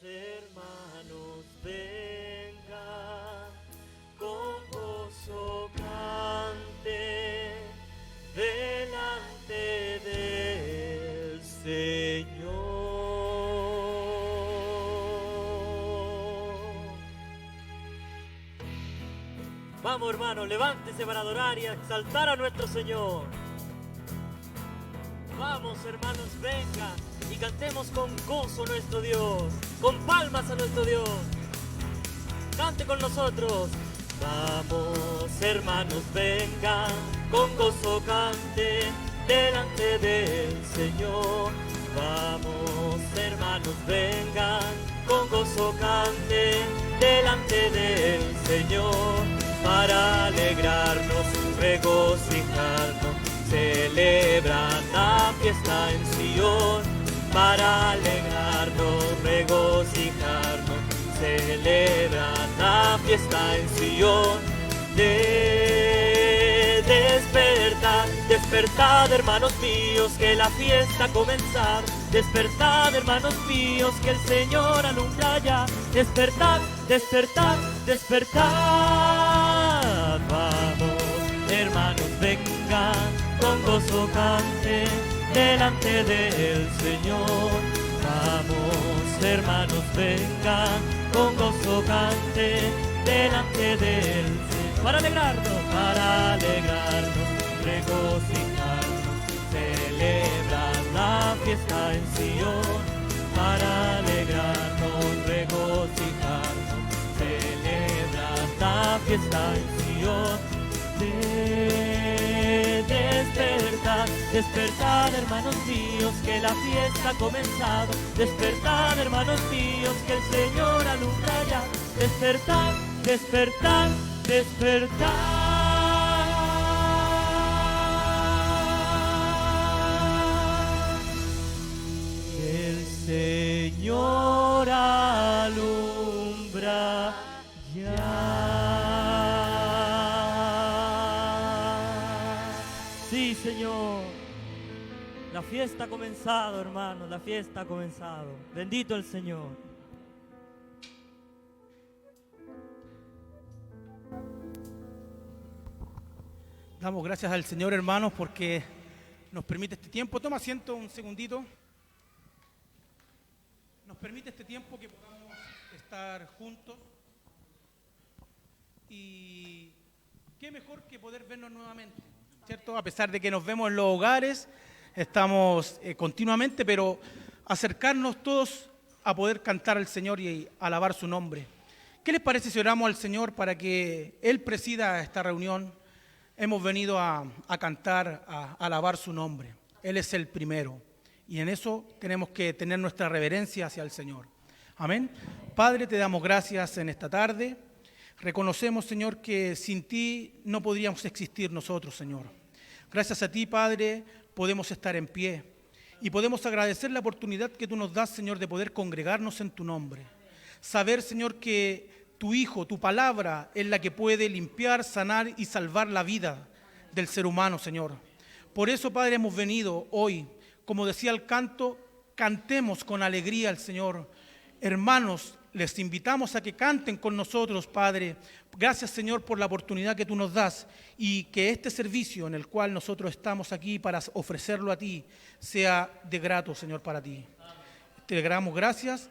Hermanos, vengan, con gozo cante delante del Señor. Vamos, hermanos, levántese para adorar y exaltar a nuestro Señor. Vamos, hermanos, vengan y cantemos con gozo a nuestro Dios, con palmas a nuestro Dios. Cante con nosotros. Vamos, hermanos, vengan, con gozo cante delante del Señor. Vamos, hermanos, vengan, con gozo cante delante del Señor, para alegrarnos, regocijarnos, celebran la fiesta en Sion, para alegrarnos, regocijarnos, celebran la fiesta en Sion. Despertad, despertad, hermanos míos, que la fiesta ha comenzado. Despertad, hermanos míos, que el Señor alumbra ya. Despertad, despertad, despertad. Vamos, hermanos, vengan, con gozo cante delante del Señor. Vamos, hermanos, vengan, con gozo cante delante del Señor. Para alegrarnos, regocijarnos, celebrar la fiesta en Sion. Para alegrarnos, regocijarnos, celebrar la fiesta en Sion. Despertad, despertad, hermanos míos, que la fiesta ha comenzado. Despertad, hermanos míos, que el Señor alumbra ya. Despertad, despertad, despertad. El Señor alumbra ya. Sí, Señor. La fiesta ha comenzado, hermanos, la fiesta ha comenzado. Bendito el Señor. Damos gracias al Señor, hermanos, porque nos permite este tiempo. Toma asiento un segundito. Nos permite este tiempo que podamos estar juntos. Y qué mejor que poder vernos nuevamente, ¿cierto? A pesar de que nos vemos en los hogares, estamos continuamente, pero acercarnos todos a poder cantar al Señor y alabar su nombre. ¿Qué les parece si oramos al Señor para que Él presida esta reunión? Hemos venido a cantar, a alabar su nombre. Él es el primero. Y en eso tenemos que tener nuestra reverencia hacia el Señor. Amén. Padre, te damos gracias en esta tarde. Reconocemos, Señor, que sin ti no podríamos existir nosotros, Señor. Gracias a ti, Padre, podemos estar en pie. Y podemos agradecer la oportunidad que tú nos das, Señor, de poder congregarnos en tu nombre. Saber, Señor, que tu Hijo, tu palabra, es la que puede limpiar, sanar y salvar la vida del ser humano, Señor. Por eso, Padre, hemos venido hoy, como decía el canto, cantemos con alegría al Señor. Hermanos, les invitamos a que canten con nosotros, Padre. Gracias, Señor, por la oportunidad que tú nos das y que este servicio en el cual nosotros estamos aquí para ofrecerlo a ti sea de grato, Señor, para ti. Te damos gracias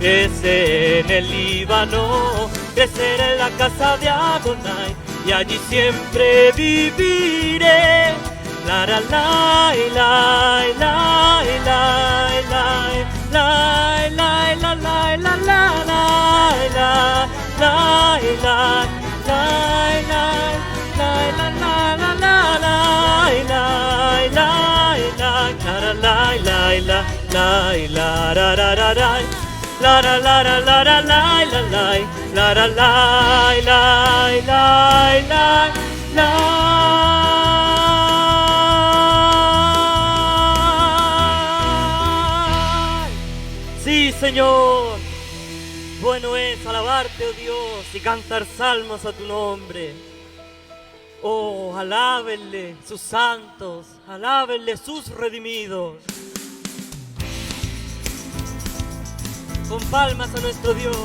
es en el Líbano, creceré en la casa de Adonai y allí siempre viviré. La la la la la la la la la la la Sí, Señor, bueno es alabarte, oh Dios, y cantar salmos a tu nombre. Oh, alábenle sus santos, alábenle sus redimidos. Con palmas a nuestro Dios.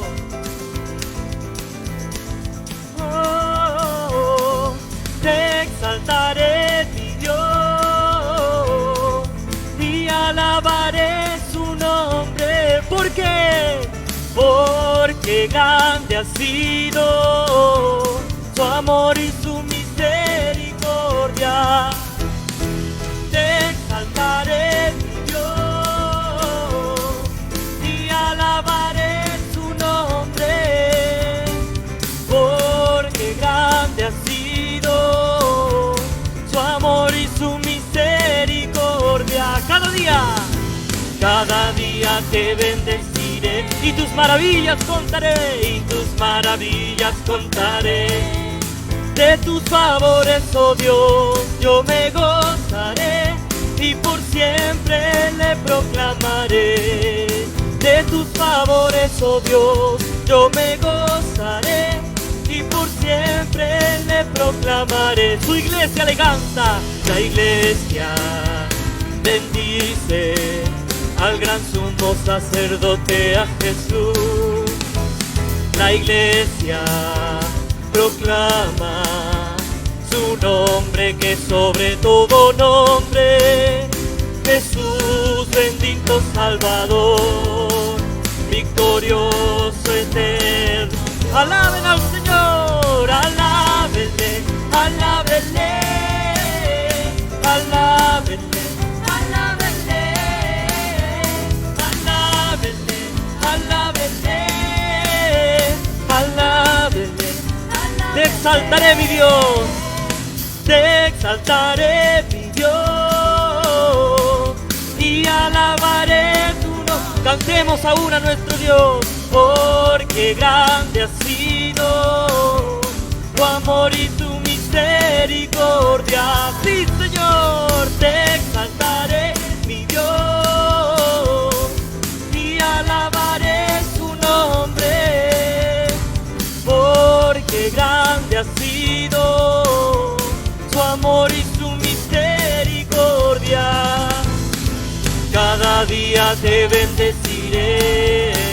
Oh, te exaltaré, mi Dios, y alabaré su nombre. ¿Por qué? Porque grande ha sido su amor y su misericordia. Te exaltaré, mi Dios, y alabaré su nombre, porque grande ha sido su amor y su misericordia. Cada día te bendeciré y tus maravillas contaré, y tus maravillas contaré. De tus favores, oh Dios, yo me gozaré y por siempre le proclamaré. De tus favores, oh Dios, yo me gozaré y por siempre le proclamaré. Su iglesia le canta, la iglesia bendice al gran sumo sacerdote, a Jesús. La iglesia proclama su nombre, que sobre todo nombre, Jesús bendito Salvador, victorioso eterno. Alaben al Señor, alábenle, alábenle, alábenle, alábenle, alábenle, alábenle, alábenle. Te exaltaré, mi Dios, te exaltaré, mi Dios, y alabaré tu nombre. Cantemos aún a nuestro Dios, porque grande ha sido tu amor y tu misericordia. Sí, Señor, te exaltaré, mi Dios, y alabaré su nombre, porque grande ha sido su amor y su misericordia. Cada día te bendeciré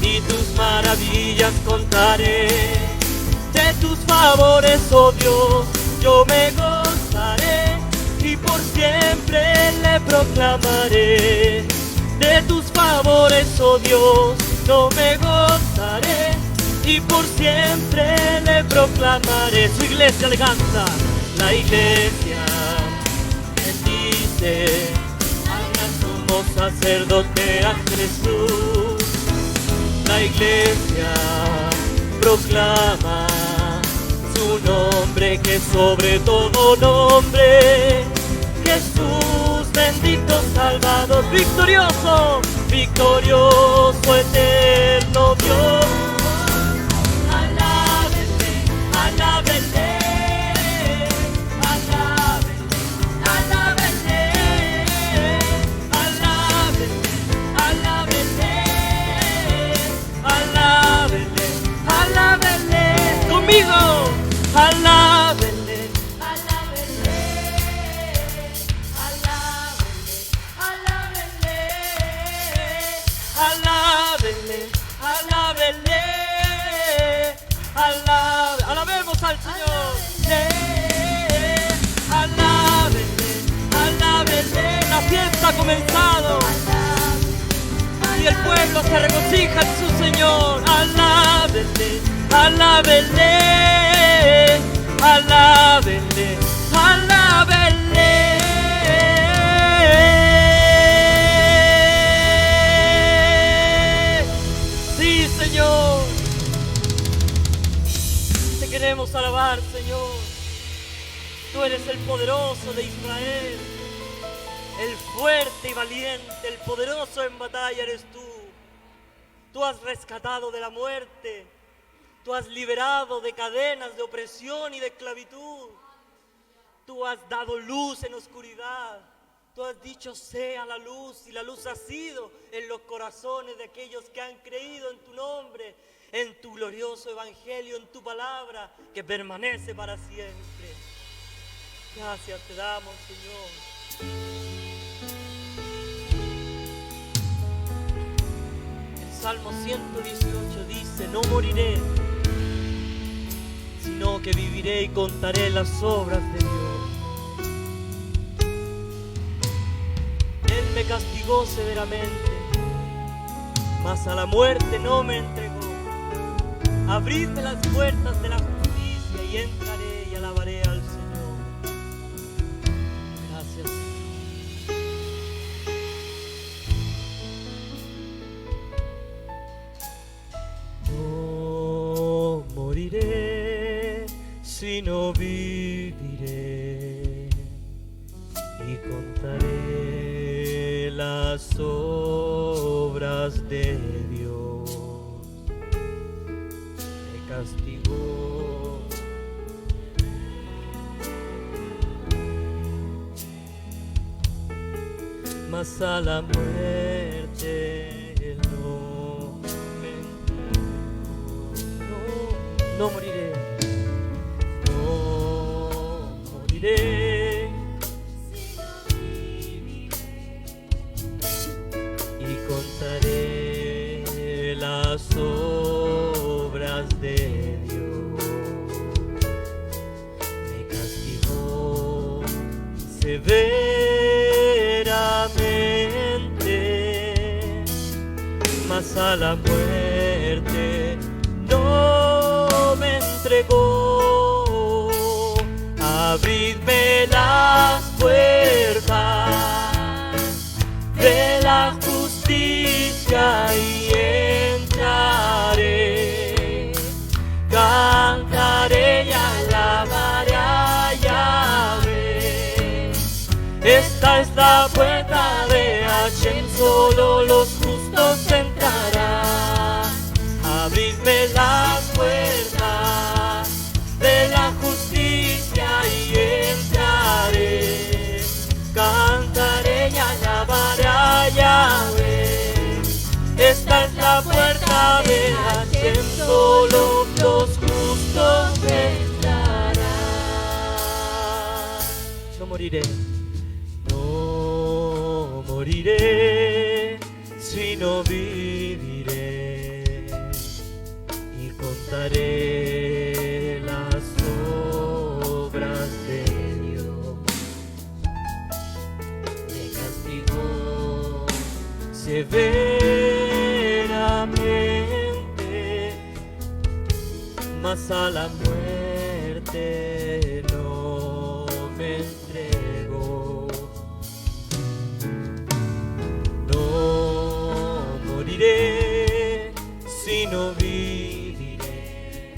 y tus maravillas contaré. De tus favores, oh Dios, yo me gozaré y por siempre le proclamaré. De tus favores, oh Dios, yo me gozaré y por siempre le proclamaré. Su iglesia le canta, la iglesia bendice al gran sumo sacerdote, a Jesús. La iglesia proclama su nombre, que sobre todo nombre, Jesús bendito Salvador, victorioso, victorioso eterno Dios. Conmigo, alábenle, alábenle, alábenle, alábenle, alábenle, alábenle, alabemos al Señor. Alábenle, alábenle, la fiesta ha comenzado. y el pueblo se regocija en su Señor. Alábenle, alábenle, alábenle, alábenle. Sí, Señor, te queremos alabar, Señor. Tú eres el poderoso de Israel, el fuerte y valiente, el poderoso en batalla eres tú. Tú has rescatado de la muerte, tú has liberado de cadenas de opresión y de esclavitud. Tú has dado luz en oscuridad. Tú has dicho sea la luz, y la luz ha sido en los corazones de aquellos que han creído en tu nombre, en tu glorioso evangelio, en tu palabra que permanece para siempre. Gracias te damos, Señor. El Salmo 118 dice: no moriré, sino que viviré y contaré las obras de Dios. Él me castigó severamente, mas a la muerte no me entregó. Abridme las puertas de la justicia y entraré y alabaré al Señor. Gracias. No moriré, sino viviré y contaré las obras de Dios. Me castigó, mas a la muerte Él no me entregó. No moriré, no moriré, y contaré las obras de Dios. Me castigó severamente, mas a la muerte no me entregó. Abridme las puertas de la justicia y entraré, cantaré y alabaré a Yahvé. Esta es la puerta de Hashem, solo los justos entrarán. Abridme las puertas de la justicia y entraré, cantaré y alabaré a Yahvé. Esta es la puerta de Hashem, solo los justos entrarán. No moriré, no moriré, sino viviré y contaré las obras de Dios. Me castigó severamente, mas a la muerte no me entregó. No moriré, sino viviré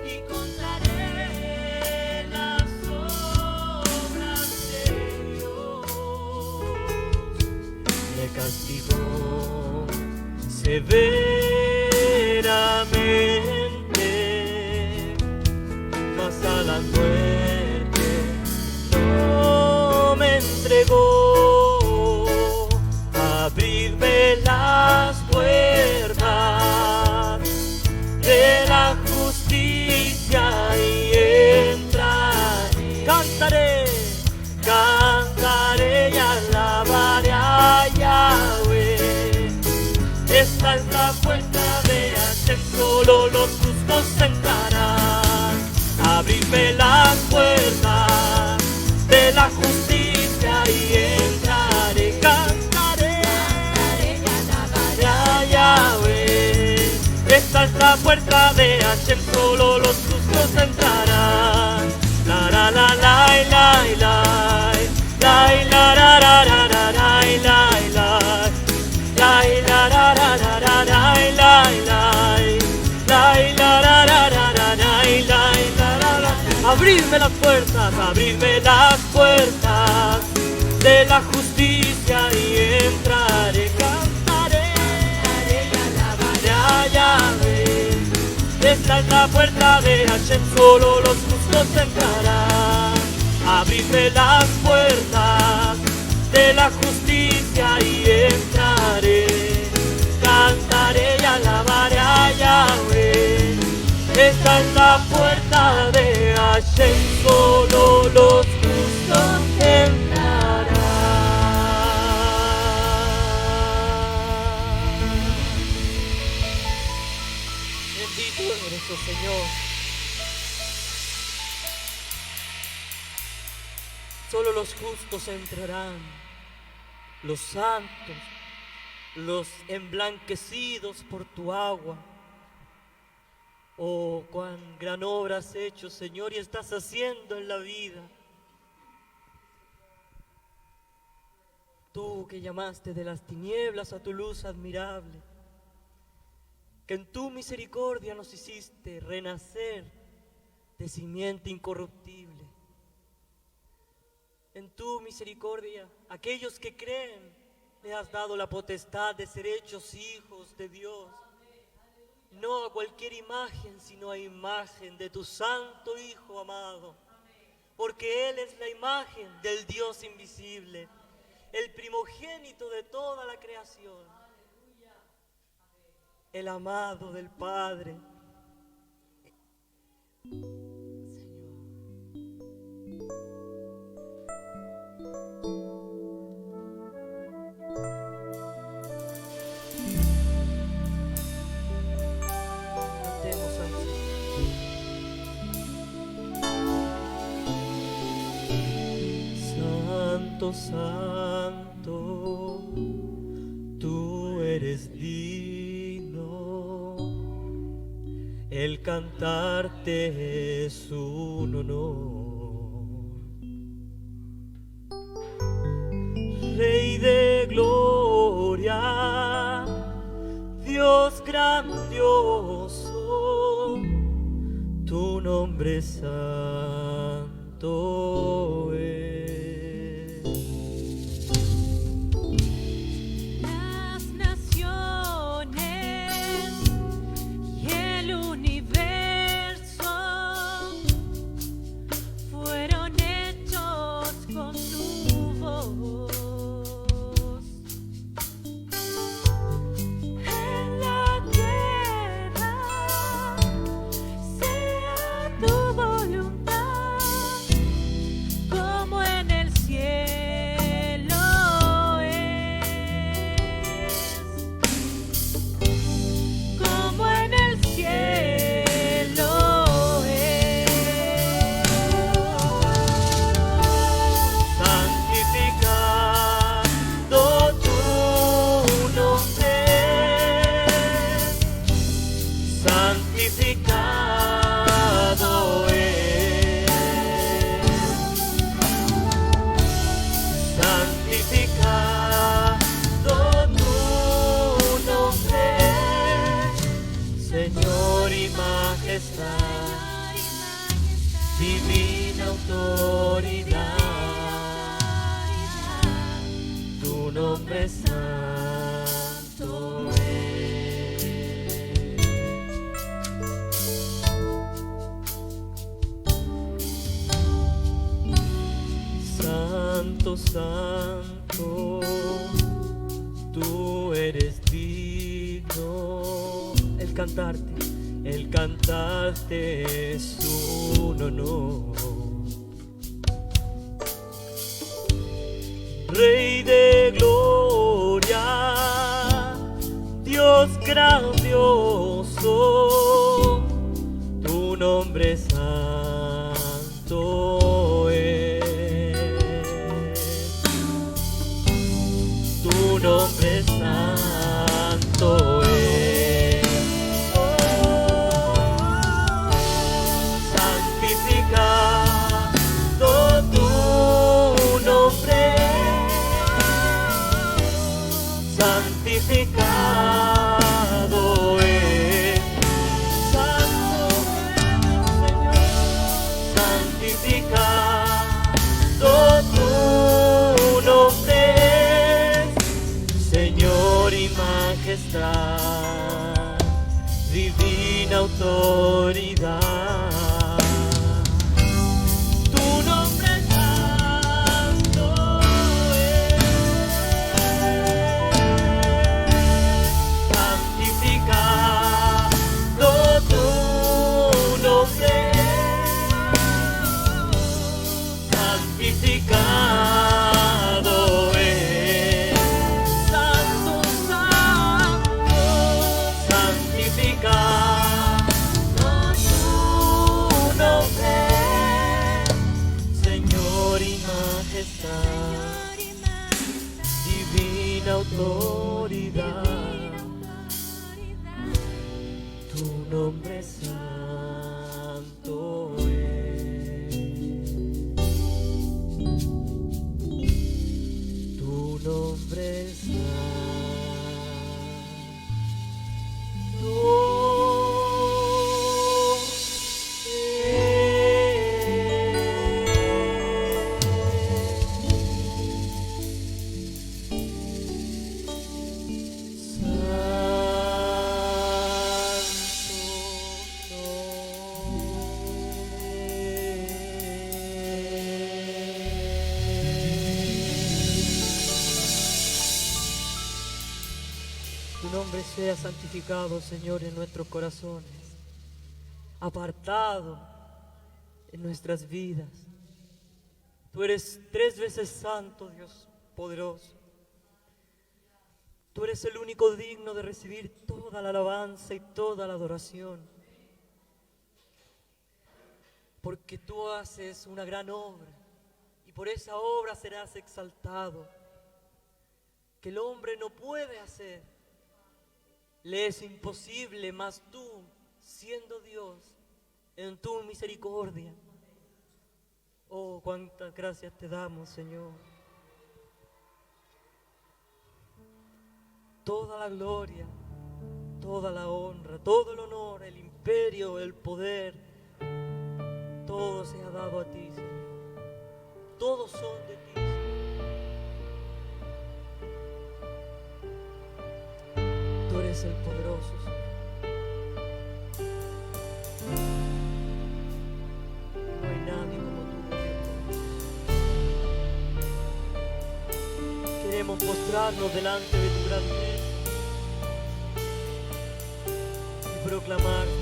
y contaré las obras de Dios. Me castigó severamente, mas a la muerte no me entregó. Abridme las puertas de la justicia y entraré. Cantaré, cantaré y alabaré a Yahvé. Esta es la puerta de Hashem, solo los justos entrarán. Abridme las puertas de la justicia y entraré, cantaré, puerta de Hashem solo los justos entrarán. La la la la la la la la la la la la la abridme las puertas de la justicia y entraré, cantaré, alabaré a Yahvé. Esta es la puerta de Hashem, solo los justos entrarán. Abridme las puertas de la justicia y entraré, cantaré y alabaré a Yahvé. Esta es la puerta de Hashem, solo los justos entrarán. Bendito eres, oh Señor. Solo los justos entrarán, los santos, los emblanquecidos por tu agua. Oh, cuán gran obra has hecho, Señor, y estás haciendo en la vida. Tú que llamaste de las tinieblas a tu luz admirable, que en tu misericordia nos hiciste renacer de simiente incorruptible. En tu misericordia, aquellos que creen, le has dado la potestad de ser hechos hijos de Dios. No a cualquier imagen, sino a imagen de tu santo Hijo amado. Porque Él es la imagen del Dios invisible, el primogénito de toda la creación, el amado del Padre. Santo, santo, tú eres digno, el cantarte es un honor. Rey de gloria, Dios grandioso, tu nombre es santo es. Divina autoridad, tu nombre santo es. Santo, santo, tú eres digno, el cantarte es un honor. Rey de gloria, Dios grandioso, tu nombre santo es. Tu nombre santo es. Oh, autoridad. Tu nombre santo es, santificado tu nombre, santificado es, santo, santo, santificado tu nombre, Señor y majestad, divina autoridad, tu nombre santo es, tu nombre Tu nombre sea santificado, Señor, en nuestros corazones, apartado en nuestras vidas. Tú eres 3 veces santo, Dios poderoso. Tú eres el único digno de recibir toda la alabanza y toda la adoración. Porque tú haces una gran obra y por esa obra serás exaltado, que el hombre no puede hacer. Le es imposible, mas tú, siendo Dios, en tu misericordia. Oh, cuántas gracias te damos, Señor. Toda la gloria, toda la honra, todo el honor, el imperio, el poder, todo se ha dado a ti, Señor. Todos son de ti, Señor. Tú eres el poderoso, Señor. No hay nadie como tú, Dios. Queremos postrarnos delante de tu grandeza y proclamarte,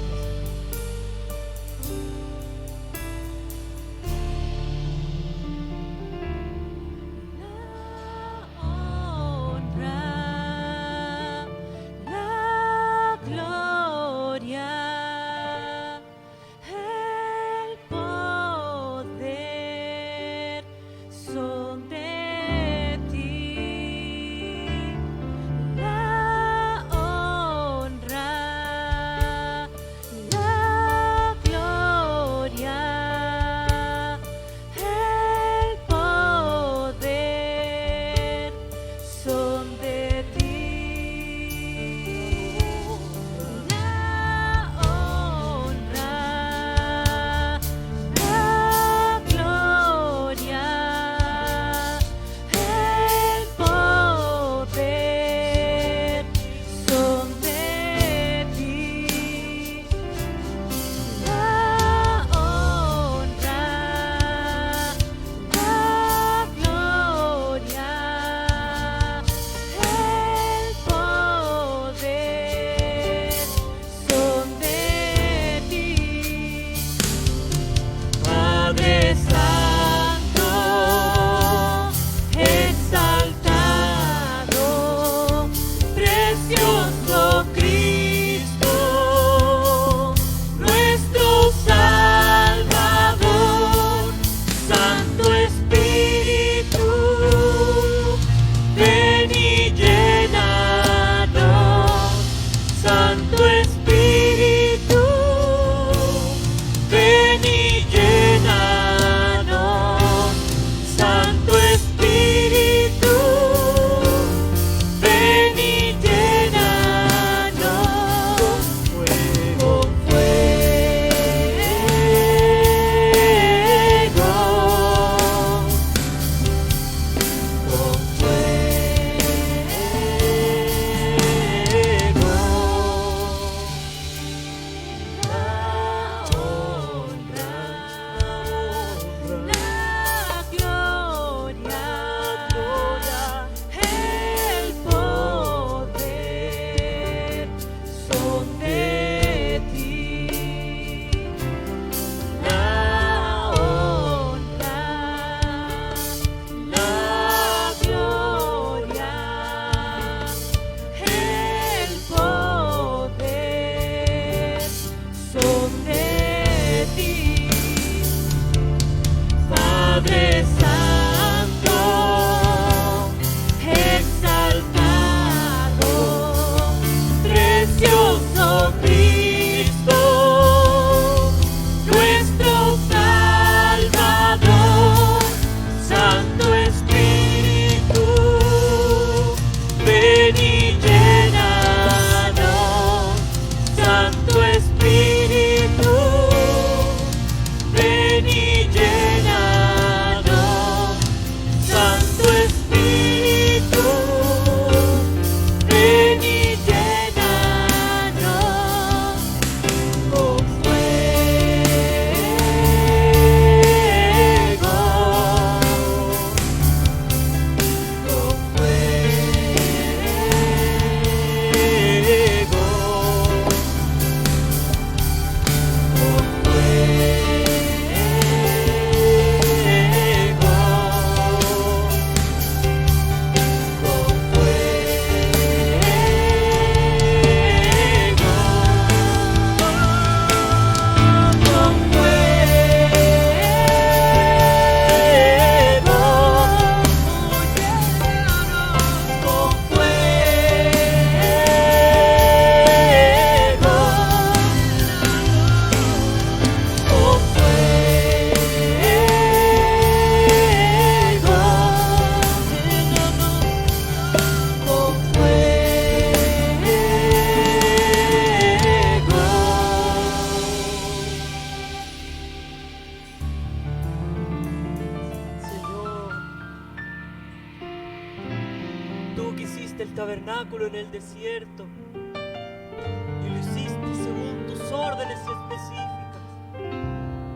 tú que hiciste el tabernáculo en el desierto y lo hiciste según tus órdenes específicas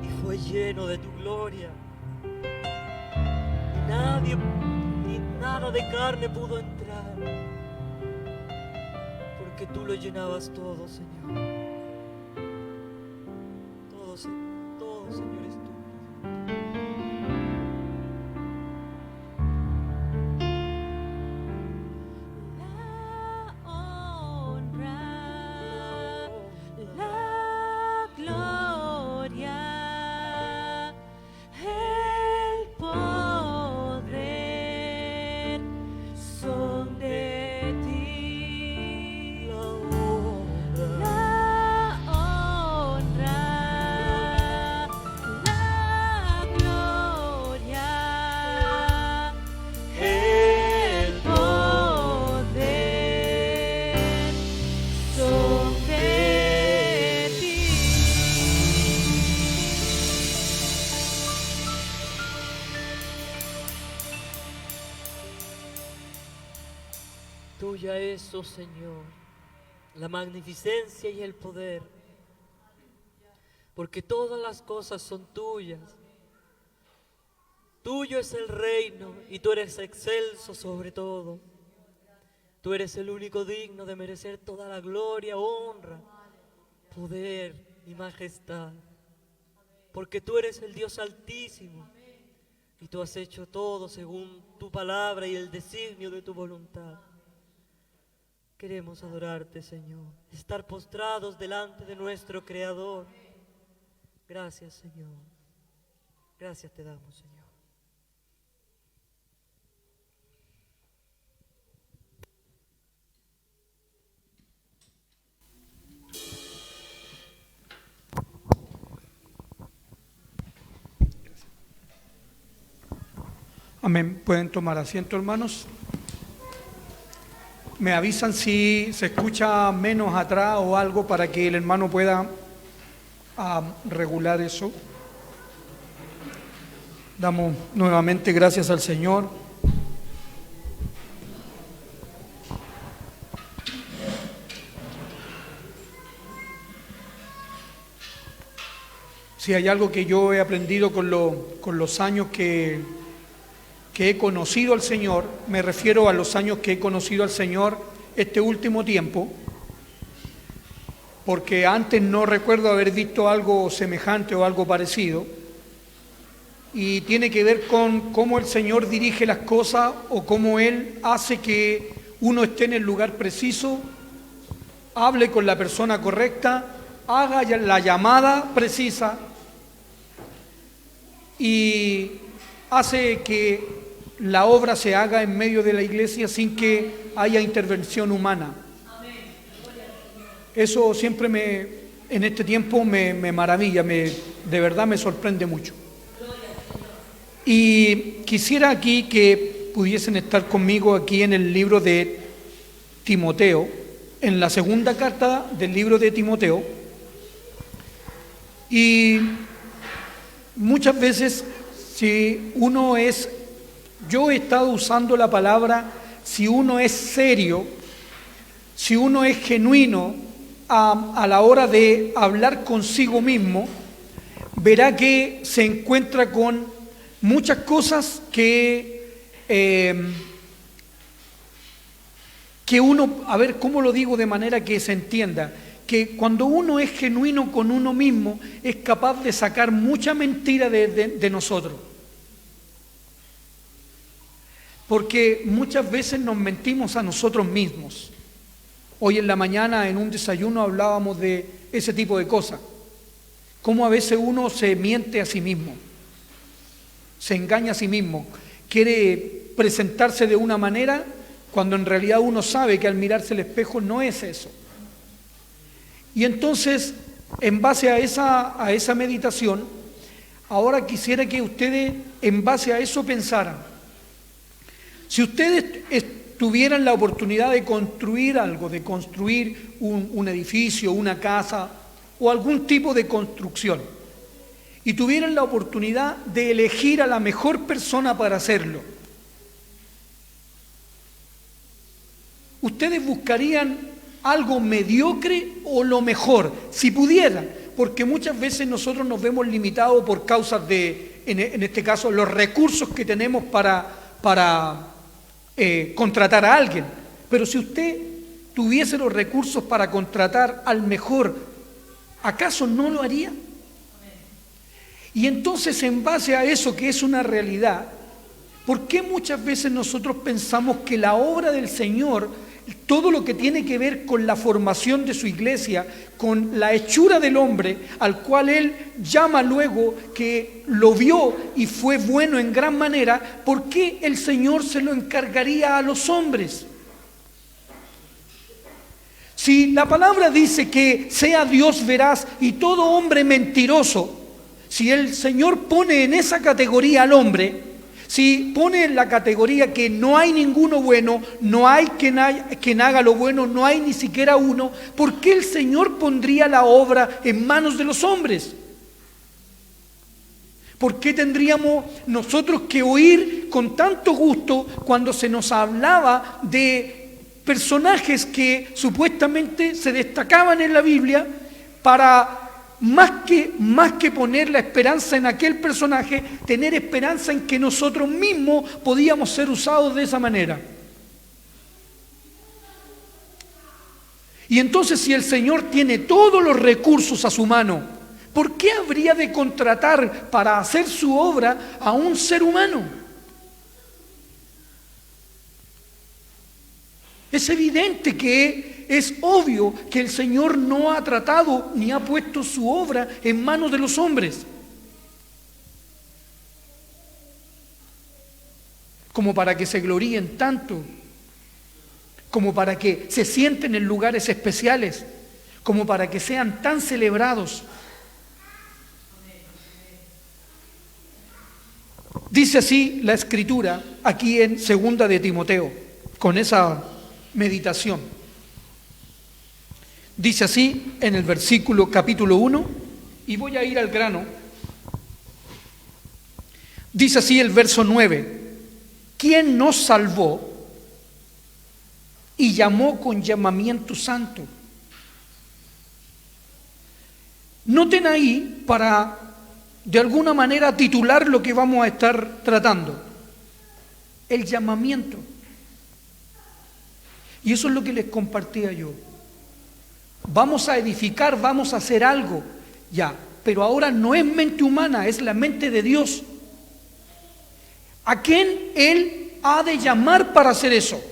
y fue lleno de tu gloria. Y nadie ni nada de carne pudo entrar porque tú lo llenabas todo, Señor. Todo, Señor, es tuyo. Tuya es, oh Señor, la magnificencia y el poder, porque todas las cosas son tuyas. Tuyo es el reino y tú eres excelso sobre todo. Tú eres el único digno de merecer toda la gloria, honra, poder y majestad, porque tú eres el Dios altísimo y tú has hecho todo según tu palabra y el designio de tu voluntad. Queremos adorarte, Señor, estar postrados delante de nuestro Creador. Gracias, Señor. Gracias te damos, Señor. Amén. Pueden tomar asiento, hermanos. Me avisan si se escucha menos atrás o algo para que el hermano pueda regular eso. Damos nuevamente gracias al Señor. Si hay algo que yo he aprendido con los años que he conocido al Señor, me refiero a los años que he conocido al Señor este último tiempo, porque antes no recuerdo haber visto algo semejante o algo parecido, y tiene que ver con cómo el Señor dirige las cosas o cómo Él hace que uno esté en el lugar preciso, hable con la persona correcta, haga la llamada precisa y hace que la obra se haga en medio de la iglesia sin que haya intervención humana. Eso siempre en este tiempo me maravilla, de verdad me sorprende mucho. Y quisiera aquí que pudiesen estar conmigo aquí en el libro de Timoteo, en la segunda carta del libro de Timoteo. Y muchas veces yo he estado usando la palabra, si uno es serio, si uno es genuino a la hora de hablar consigo mismo, verá que se encuentra con muchas cosas que uno, a ver, ¿cómo lo digo de manera que se entienda? Que cuando uno es genuino con uno mismo, es capaz de sacar mucha mentira de nosotros. Porque muchas veces nos mentimos a nosotros mismos. Hoy en la mañana en un desayuno hablábamos de ese tipo de cosas. Cómo a veces uno se miente a sí mismo, se engaña a sí mismo, quiere presentarse de una manera cuando en realidad uno sabe que al mirarse al espejo no es eso. Y entonces, en base a esa meditación, ahora quisiera que ustedes en base a eso pensaran. Si ustedes tuvieran la oportunidad de construir algo, de construir un edificio, una casa o algún tipo de construcción, y tuvieran la oportunidad de elegir a la mejor persona para hacerlo, ¿ustedes buscarían algo mediocre o lo mejor? Si pudieran, porque muchas veces nosotros nos vemos limitados por causas de, en este caso, los recursos que tenemos para contratar a alguien. Pero si usted tuviese los recursos para contratar al mejor, ¿acaso no lo haría? Y entonces, en base a eso que es una realidad, ¿por qué muchas veces nosotros pensamos que la obra del Señor, todo lo que tiene que ver con la formación de su iglesia, con la hechura del hombre, al cual Él llama luego que lo vio y fue bueno en gran manera, ¿por qué el Señor se lo encargaría a los hombres? Si la palabra dice que sea Dios veraz y todo hombre mentiroso, si el Señor pone en esa categoría al hombre, si pone en la categoría que no hay ninguno bueno, no hay quien haga lo bueno, no hay ni siquiera uno, ¿por qué el Señor pondría la obra en manos de los hombres? ¿Por qué tendríamos nosotros que oír con tanto gusto cuando se nos hablaba de personajes que supuestamente se destacaban en la Biblia para más que poner la esperanza en aquel personaje, tener esperanza en que nosotros mismos podíamos ser usados de esa manera? Y entonces, si el Señor tiene todos los recursos a su mano, ¿por qué habría de contratar para hacer su obra a un ser humano? Es evidente que es obvio que el Señor no ha tratado ni ha puesto su obra en manos de los hombres, como para que se gloríen tanto, como para que se sienten en lugares especiales, como para que sean tan celebrados. Dice así la Escritura aquí en 2 de Timoteo, con esa meditación. Dice así en el versículo capítulo 1, y voy a ir al grano. Dice así el verso 9: ¿quién nos salvó y llamó con llamamiento santo? Noten ahí, para de alguna manera titular lo que vamos a estar tratando, el llamamiento. Y eso es lo que les compartía yo. Vamos a edificar, vamos a hacer algo, ya, pero ahora no es mente humana, es la mente de Dios. ¿A quién Él ha de llamar para hacer eso?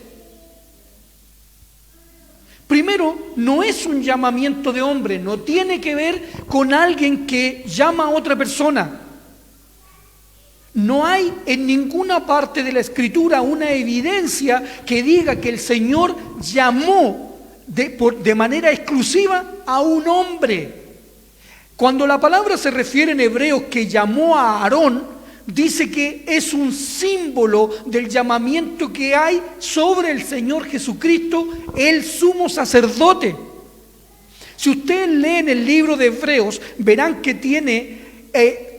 Primero, no es un llamamiento de hombre, no tiene que ver con alguien que llama a otra persona. No hay en ninguna parte de la Escritura una evidencia que diga que el Señor llamó de manera exclusiva a un hombre. Cuando la palabra se refiere en Hebreos que llamó a Aarón, dice que es un símbolo del llamamiento que hay sobre el Señor Jesucristo, el sumo sacerdote. Si ustedes leen el libro de Hebreos, verán que tiene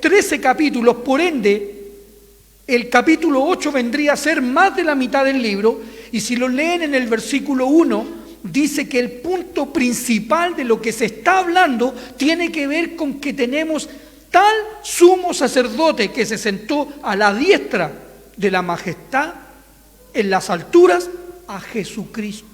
13 capítulos, por ende, el capítulo 8 vendría a ser más de la mitad del libro, y si lo leen en el versículo 1, dice que el punto principal de lo que se está hablando tiene que ver con que tenemos tal sumo sacerdote que se sentó a la diestra de la majestad en las alturas, a Jesucristo.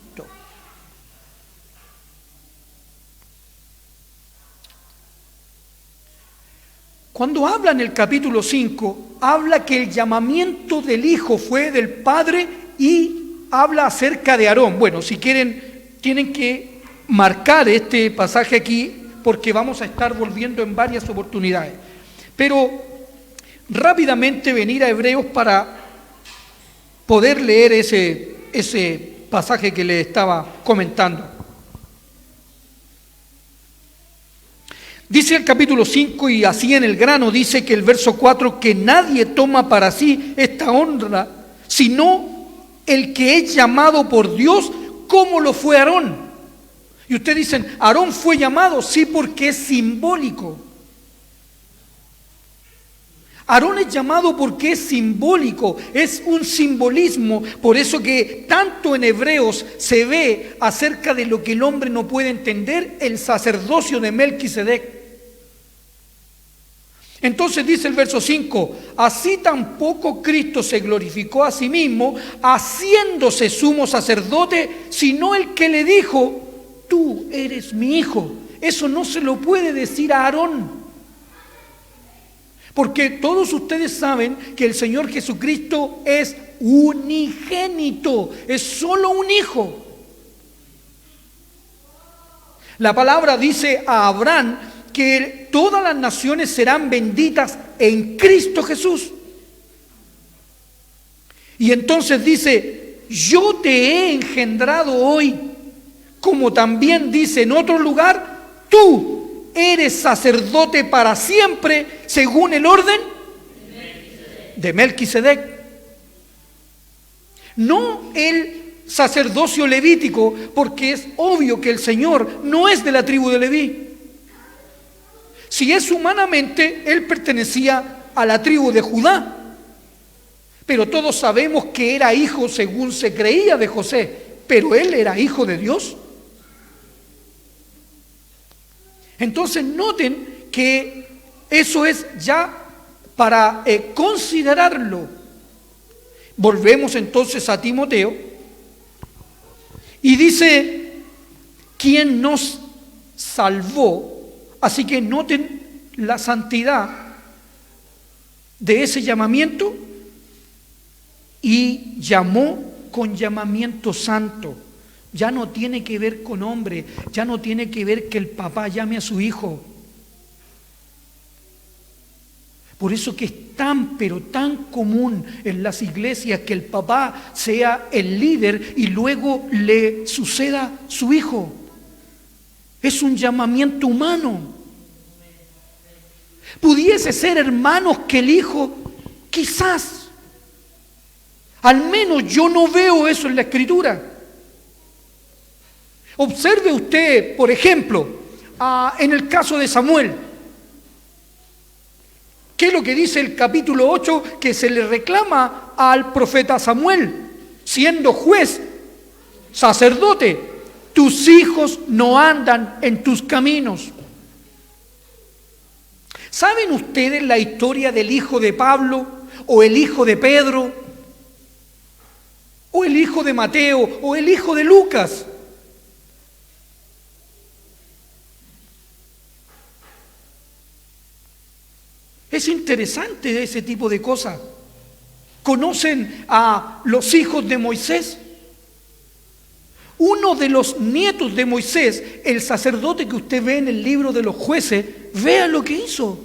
Cuando habla en el capítulo 5, habla que el llamamiento del Hijo fue del Padre y habla acerca de Aarón. Bueno, si quieren, tienen que marcar este pasaje aquí porque vamos a estar volviendo en varias oportunidades. Pero rápidamente venir a Hebreos para poder leer ese pasaje que les estaba comentando. Dice el capítulo 5, y así en el grano, dice que el verso 4, que nadie toma para sí esta honra, sino el que es llamado por Dios, como lo fue Aarón. Y ustedes dicen, Aarón fue llamado, sí, porque es simbólico. Aarón es llamado porque es simbólico, es un simbolismo, por eso que tanto en Hebreos se ve acerca de lo que el hombre no puede entender, el sacerdocio de Melquisedec. Entonces dice el verso 5, así tampoco Cristo se glorificó a sí mismo, haciéndose sumo sacerdote, sino el que le dijo, tú eres mi hijo. Eso no se lo puede decir a Aarón, porque todos ustedes saben que el Señor Jesucristo es unigénito, es solo un hijo. La palabra dice a Abraham que todas las naciones serán benditas en Cristo Jesús. Y entonces dice, yo te he engendrado hoy, como también dice en otro lugar, tú eres sacerdote para siempre, según el orden de Melquisedec. No el sacerdocio levítico, porque es obvio que el Señor no es de la tribu de Leví. Si es humanamente, él pertenecía a la tribu de Judá, pero todos sabemos que era hijo, según se creía, de José, pero él era hijo de Dios. Entonces noten que eso es ya para considerarlo. Volvemos entonces a Timoteo y dice, ¿quién nos salvó? Así que noten la santidad de ese llamamiento, y llamó con llamamiento santo. Ya no tiene que ver con hombre, ya no tiene que ver que el papá llame a su hijo. Por eso que es tan, pero tan común en las iglesias que el papá sea el líder y luego le suceda su hijo. Es un llamamiento humano. Pudiese ser, hermanos, que el hijo, quizás, al menos yo no veo eso en la Escritura. Observe usted, por ejemplo, en el caso de Samuel. ¿Qué es lo que dice el capítulo 8 que se le reclama al profeta Samuel, siendo juez, sacerdote? Tus hijos no andan en tus caminos. ¿Saben ustedes la historia del hijo de Pablo, o el hijo de Pedro, o el hijo de Mateo, o el hijo de Lucas? Es interesante ese tipo de cosas. ¿Conocen a los hijos de Moisés? Uno de los nietos de Moisés, el sacerdote que usted ve en el libro de los jueces, vea lo que hizo.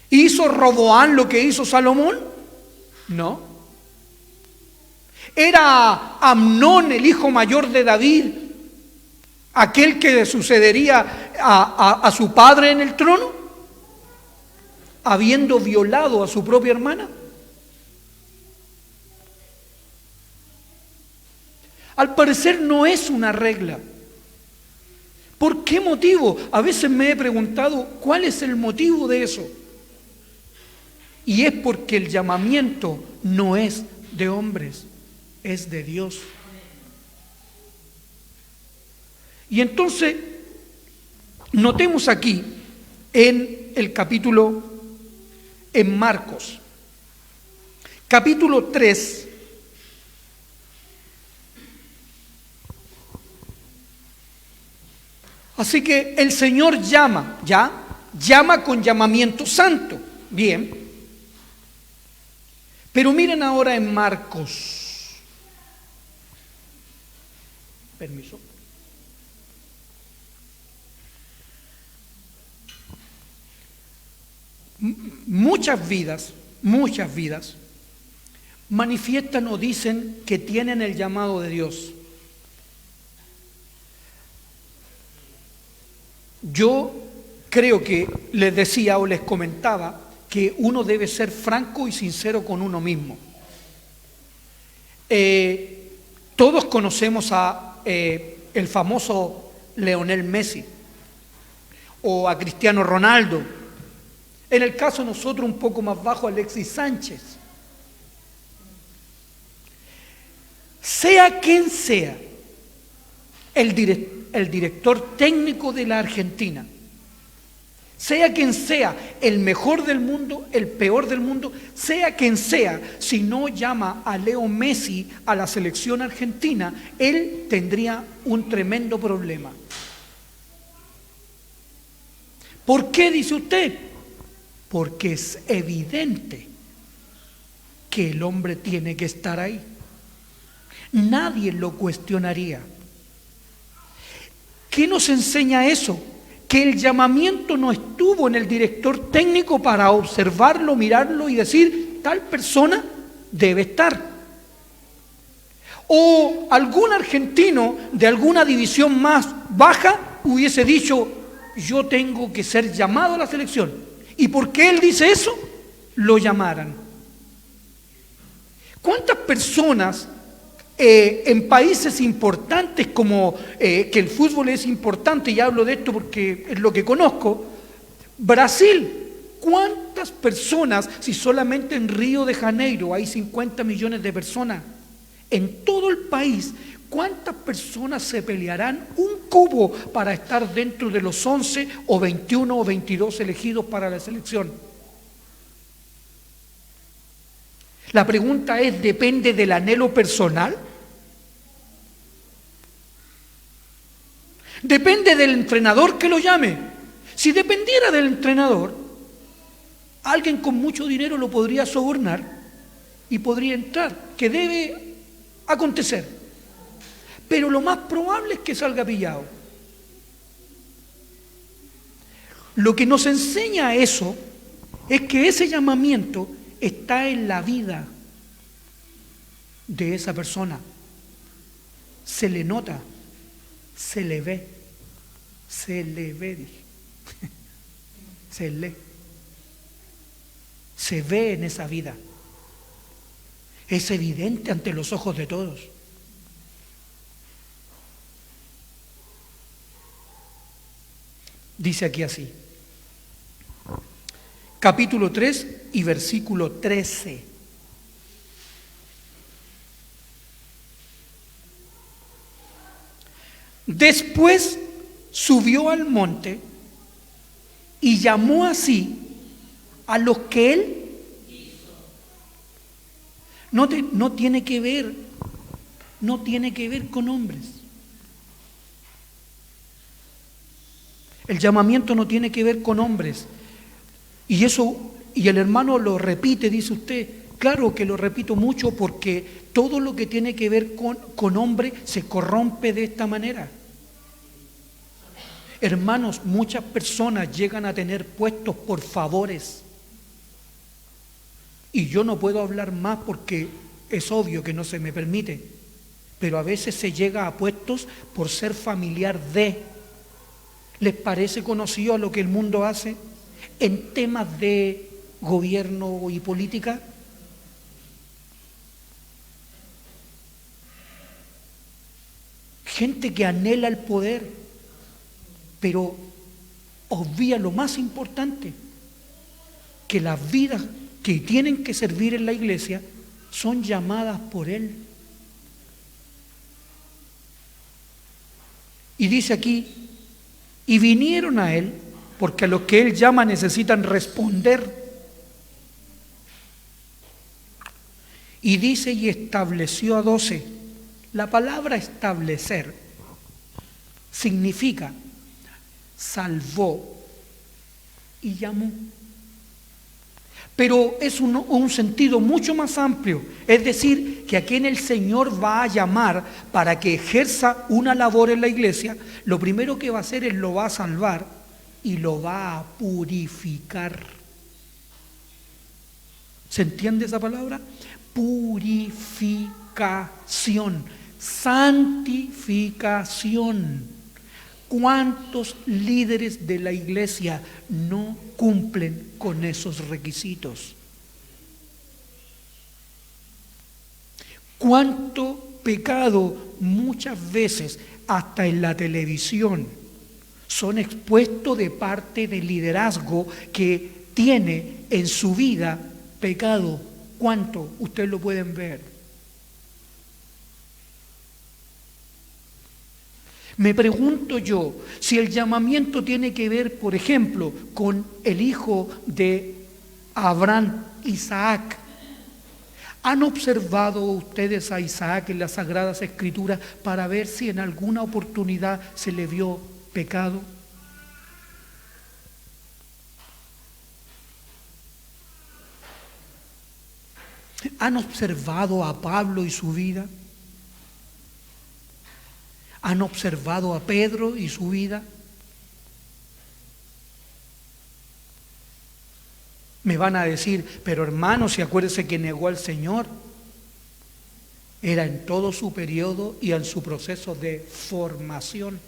¿Hizo Roboán lo que hizo Salomón? No. ¿Era Amnón, el hijo mayor de David, aquel que sucedería a su padre en el trono, habiendo violado a su propia hermana? Al parecer no es una regla. ¿Por qué motivo? A veces me he preguntado cuál es el motivo de eso. Y es porque el llamamiento no es de hombres, es de Dios. Y entonces, notemos aquí en el capítulo, en Marcos, capítulo 3, así que el Señor llama con llamamiento santo, bien, pero miren ahora en Marcos, permiso. Muchas vidas manifiestan o dicen que tienen el llamado de Dios. Yo creo que les decía o les comentaba que uno debe ser franco y sincero con uno mismo. Todos conocemos a el famoso Lionel Messi, o a Cristiano Ronaldo. En el caso de nosotros un poco más bajo, Alexis Sánchez. Sea quien sea el director técnico de la Argentina, sea quien sea el mejor del mundo, el peor del mundo, sea quien sea, si no llama a Leo Messi a la selección argentina, él tendría un tremendo problema. ¿Por qué, dice usted? Porque es evidente que el hombre tiene que estar ahí. Nadie lo cuestionaría. ¿Qué nos enseña eso? Que el llamamiento no estuvo en el director técnico para observarlo, mirarlo y decir, tal persona debe estar. O algún argentino de alguna división más baja hubiese dicho, yo tengo que ser llamado a la selección. ¿Y por qué él dice eso? Lo llamaran. ¿Cuántas personas en países importantes como que el fútbol es importante, y hablo de esto porque es lo que conozco, Brasil, cuántas personas, si solamente en Río de Janeiro hay 50 millones de personas, en todo el país, cuántas personas se pelearán un cubo para estar dentro de los 11 o 21 o 22 elegidos para la selección? La pregunta es, ¿depende del anhelo personal? Depende del entrenador que lo llame. Si dependiera del entrenador, alguien con mucho dinero lo podría sobornar y podría entrar, que debe acontecer. Pero lo más probable es que salga pillado. Lo que nos enseña eso es que ese llamamiento está en la vida de esa persona. Se le nota, se le ve, dije. Se lee, se ve en esa vida. Es evidente ante los ojos de todos. Dice aquí así, capítulo 3 y versículo 13. Después subió al monte y llamó así a los que él no tiene que ver con hombres. El llamamiento no tiene que ver con hombres. Y eso, y el hermano lo repite, dice usted. Claro que lo repito mucho porque todo lo que tiene que ver con hombre se corrompe de esta manera. Hermanos, muchas personas llegan a tener puestos por favores. Y yo no puedo hablar más porque es obvio que no se me permite. Pero a veces se llega a puestos por ser familiar de. ¿Les parece conocido a lo que el mundo hace en temas de gobierno y política? Gente que anhela el poder, pero obvia lo más importante, que las vidas que tienen que servir en la iglesia son llamadas por Él. Y dice aquí, y vinieron a Él, porque a los que Él llama necesitan responder. Y dice, y estableció a 12. La palabra establecer significa salvó y llamó. Pero es un sentido mucho más amplio. Es decir, que a quien el Señor va a llamar para que ejerza una labor en la iglesia, lo primero que va a hacer es lo va a salvar y lo va a purificar. ¿Se entiende esa palabra? Purificación, santificación. ¿Cuántos líderes de la iglesia no cumplen con esos requisitos? ¿Cuánto pecado muchas veces, hasta en la televisión, son expuestos de parte del liderazgo que tiene en su vida pecado. ¿Cuánto? Ustedes lo pueden ver. Me pregunto yo, si el llamamiento tiene que ver, por ejemplo, con el hijo de Abraham, Isaac. ¿Han observado ustedes a Isaac en las Sagradas Escrituras para ver si en alguna oportunidad se le vio pecado? ¿Han observado a Pablo y su vida? ¿Han observado a Pedro y su vida? Me van a decir, pero hermanos, si acuérdense que negó al Señor, era en todo su periodo y en su proceso de formación.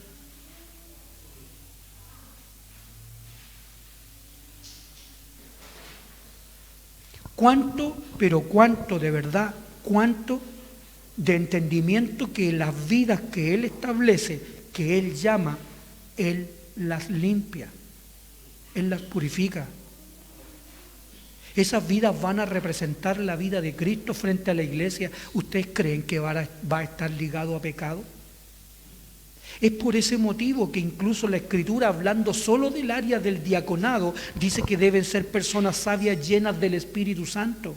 ¿Cuánto, pero cuánto de verdad, cuánto de entendimiento que las vidas que Él establece, que Él llama, Él las limpia, Él las purifica? Esas vidas van a representar la vida de Cristo frente a la iglesia. ¿Ustedes creen que va a estar ligado a pecado? Es por ese motivo que incluso la Escritura, hablando solo del área del diaconado, dice que deben ser personas sabias llenas del Espíritu Santo.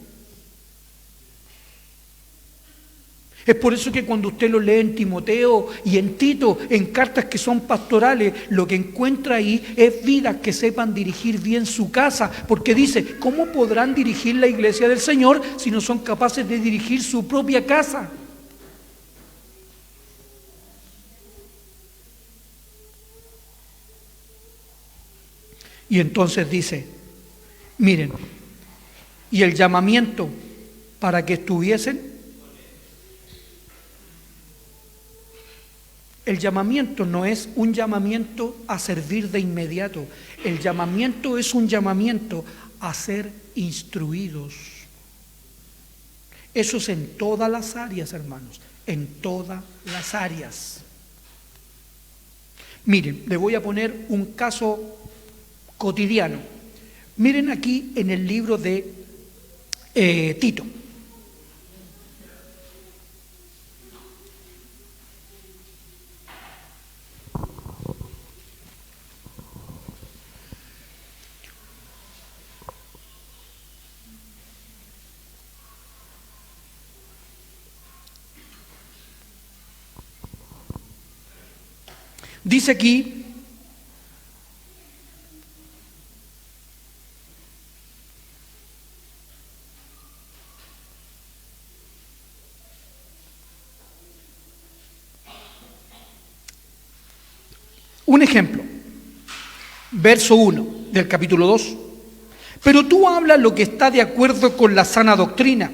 Es por eso que cuando usted lo lee en Timoteo y en Tito, en cartas que son pastorales, lo que encuentra ahí es vidas que sepan dirigir bien su casa, porque dice, ¿cómo podrán dirigir la iglesia del Señor si no son capaces de dirigir su propia casa? Y entonces dice, miren, y el llamamiento para que estuviesen, el llamamiento no es un llamamiento a servir de inmediato, el llamamiento es un llamamiento a ser instruidos. Eso es en todas las áreas, hermanos, en todas las áreas. Miren, les voy a poner un caso cotidiano. Miren aquí en el libro de Tito. Dice aquí, un ejemplo, verso 1 del capítulo 2. Pero tú hablas lo que está de acuerdo con la sana doctrina,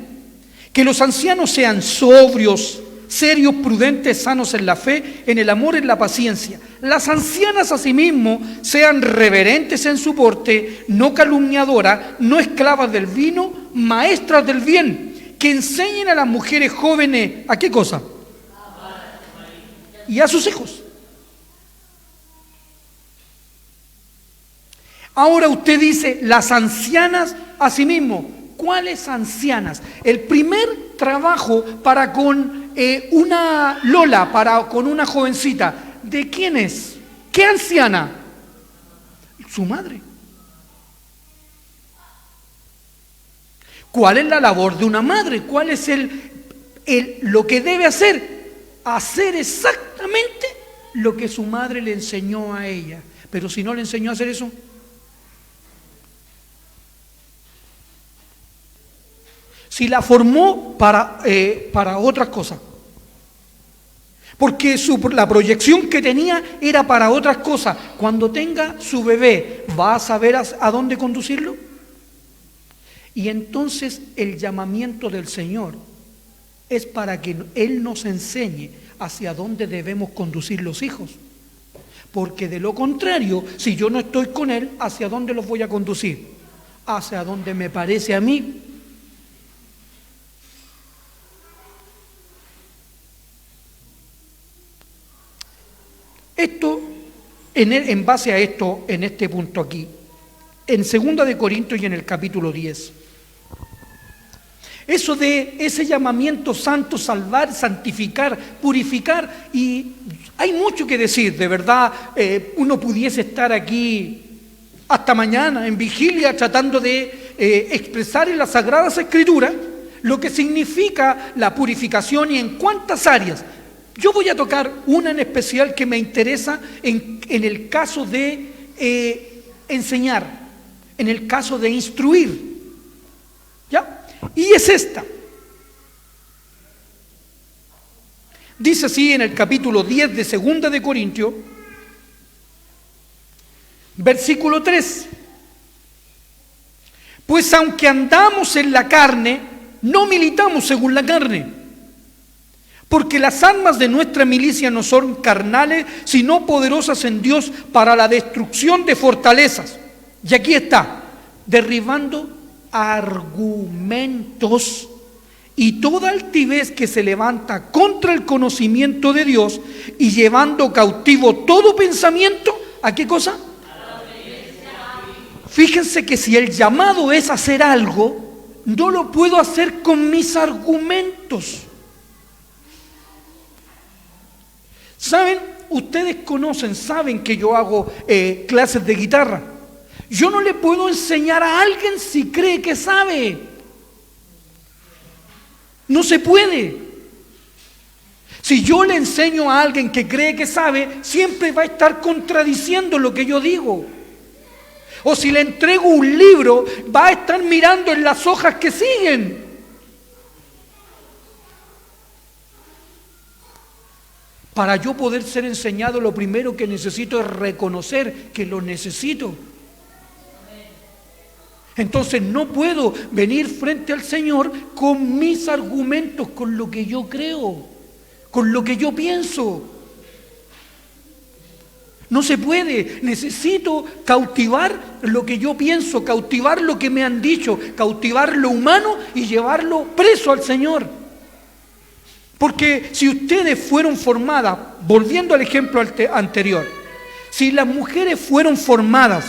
que los ancianos sean sobrios, serios, prudentes, sanos en la fe, en el amor, en la paciencia. Las ancianas asimismo sean reverentes en su porte, no calumniadoras, no esclavas del vino, maestras del bien, que enseñen a las mujeres jóvenes, ¿a qué cosa? Y a sus hijos. Ahora usted dice, las ancianas asimismo. ¿Cuáles ancianas? El primer trabajo para con una Lola, para con una jovencita, ¿de quién es? ¿Qué anciana? Su madre. ¿Cuál es la labor de una madre? ¿Cuál es lo que debe hacer? Hacer exactamente lo que su madre le enseñó a ella. Pero si no le enseñó a hacer eso, si la formó para otras cosas, porque la proyección que tenía era para otras cosas. Cuando tenga su bebé, ¿va a saber a dónde conducirlo? Y entonces el llamamiento del Señor es para que Él nos enseñe hacia dónde debemos conducir los hijos. Porque de lo contrario, si yo no estoy con Él, ¿hacia dónde los voy a conducir? Hacia donde me parece a mí. en base a esto, en este punto aquí, en 2 de Corintios y en el capítulo 10. Eso de ese llamamiento santo, salvar, santificar, purificar, y hay mucho que decir, de verdad. Uno pudiese estar aquí hasta mañana en vigilia tratando de expresar en las Sagradas Escrituras lo que significa la purificación y en cuántas áreas. Yo voy a tocar una en especial que me interesa en el caso de enseñar, en el caso de instruir. ¿Ya? Y es esta. Dice así en el capítulo 10 de 2 de Corintios, versículo 3. Pues aunque andamos en la carne, no militamos según la carne, porque las armas de nuestra milicia no son carnales, sino poderosas en Dios para la destrucción de fortalezas. Y aquí está, derribando argumentos y toda altivez que se levanta contra el conocimiento de Dios, y llevando cautivo todo pensamiento, ¿a qué cosa? Fíjense que si el llamado es hacer algo, no lo puedo hacer con mis argumentos. ¿Saben? Ustedes saben que yo hago clases de guitarra. Yo no le puedo enseñar a alguien si cree que sabe. No se puede. Si yo le enseño a alguien que cree que sabe, siempre va a estar contradiciendo lo que yo digo. O si le entrego un libro, va a estar mirando en las hojas que siguen. Para yo poder ser enseñado, lo primero que necesito es reconocer que lo necesito. Entonces no puedo venir frente al Señor con mis argumentos, con lo que yo creo, con lo que yo pienso. No se puede. Necesito cautivar lo que yo pienso, cautivar lo que me han dicho, cautivar lo humano y llevarlo preso al Señor. Porque si ustedes fueron formadas, volviendo al ejemplo anterior, si las mujeres fueron formadas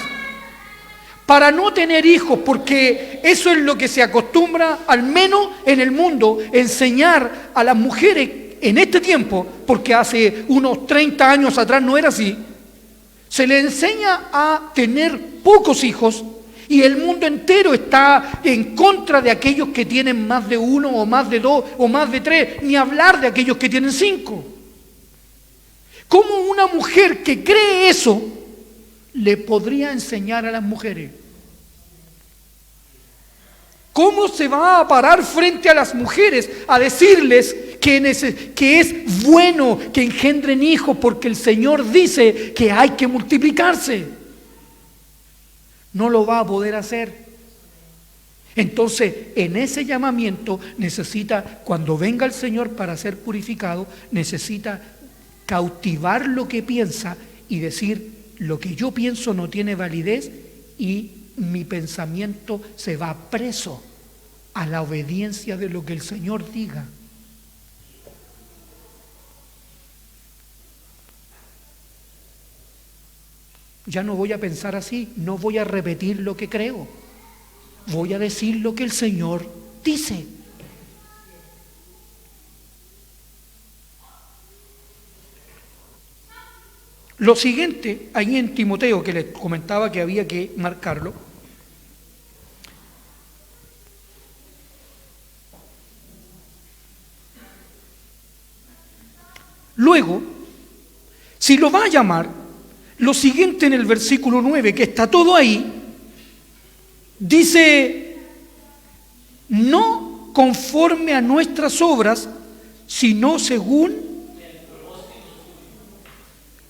para no tener hijos, porque eso es lo que se acostumbra, al menos en el mundo, enseñar a las mujeres en este tiempo, porque hace unos 30 años atrás no era así, se le enseña a tener pocos hijos, y el mundo entero está en contra de aquellos que tienen más de uno, o más de dos, o más de tres, ni hablar de aquellos que tienen 5. ¿Cómo una mujer que cree eso le podría enseñar a las mujeres? ¿Cómo se va a parar frente a las mujeres a decirles que es bueno que engendren hijos porque el Señor dice que hay que multiplicarse? No lo va a poder hacer. Entonces, en ese llamamiento necesita, cuando venga el Señor para ser purificado, necesita cautivar lo que piensa y decir: lo que yo pienso no tiene validez, y mi pensamiento se va preso a la obediencia de lo que el Señor diga. Ya no voy a pensar así, no voy a repetir lo que creo, voy a decir lo que el Señor dice. Lo siguiente, ahí en Timoteo, que les comentaba que había que marcarlo, luego, si lo va a llamar, lo siguiente en el versículo 9, que está todo ahí, dice: no conforme a nuestras obras, sino según.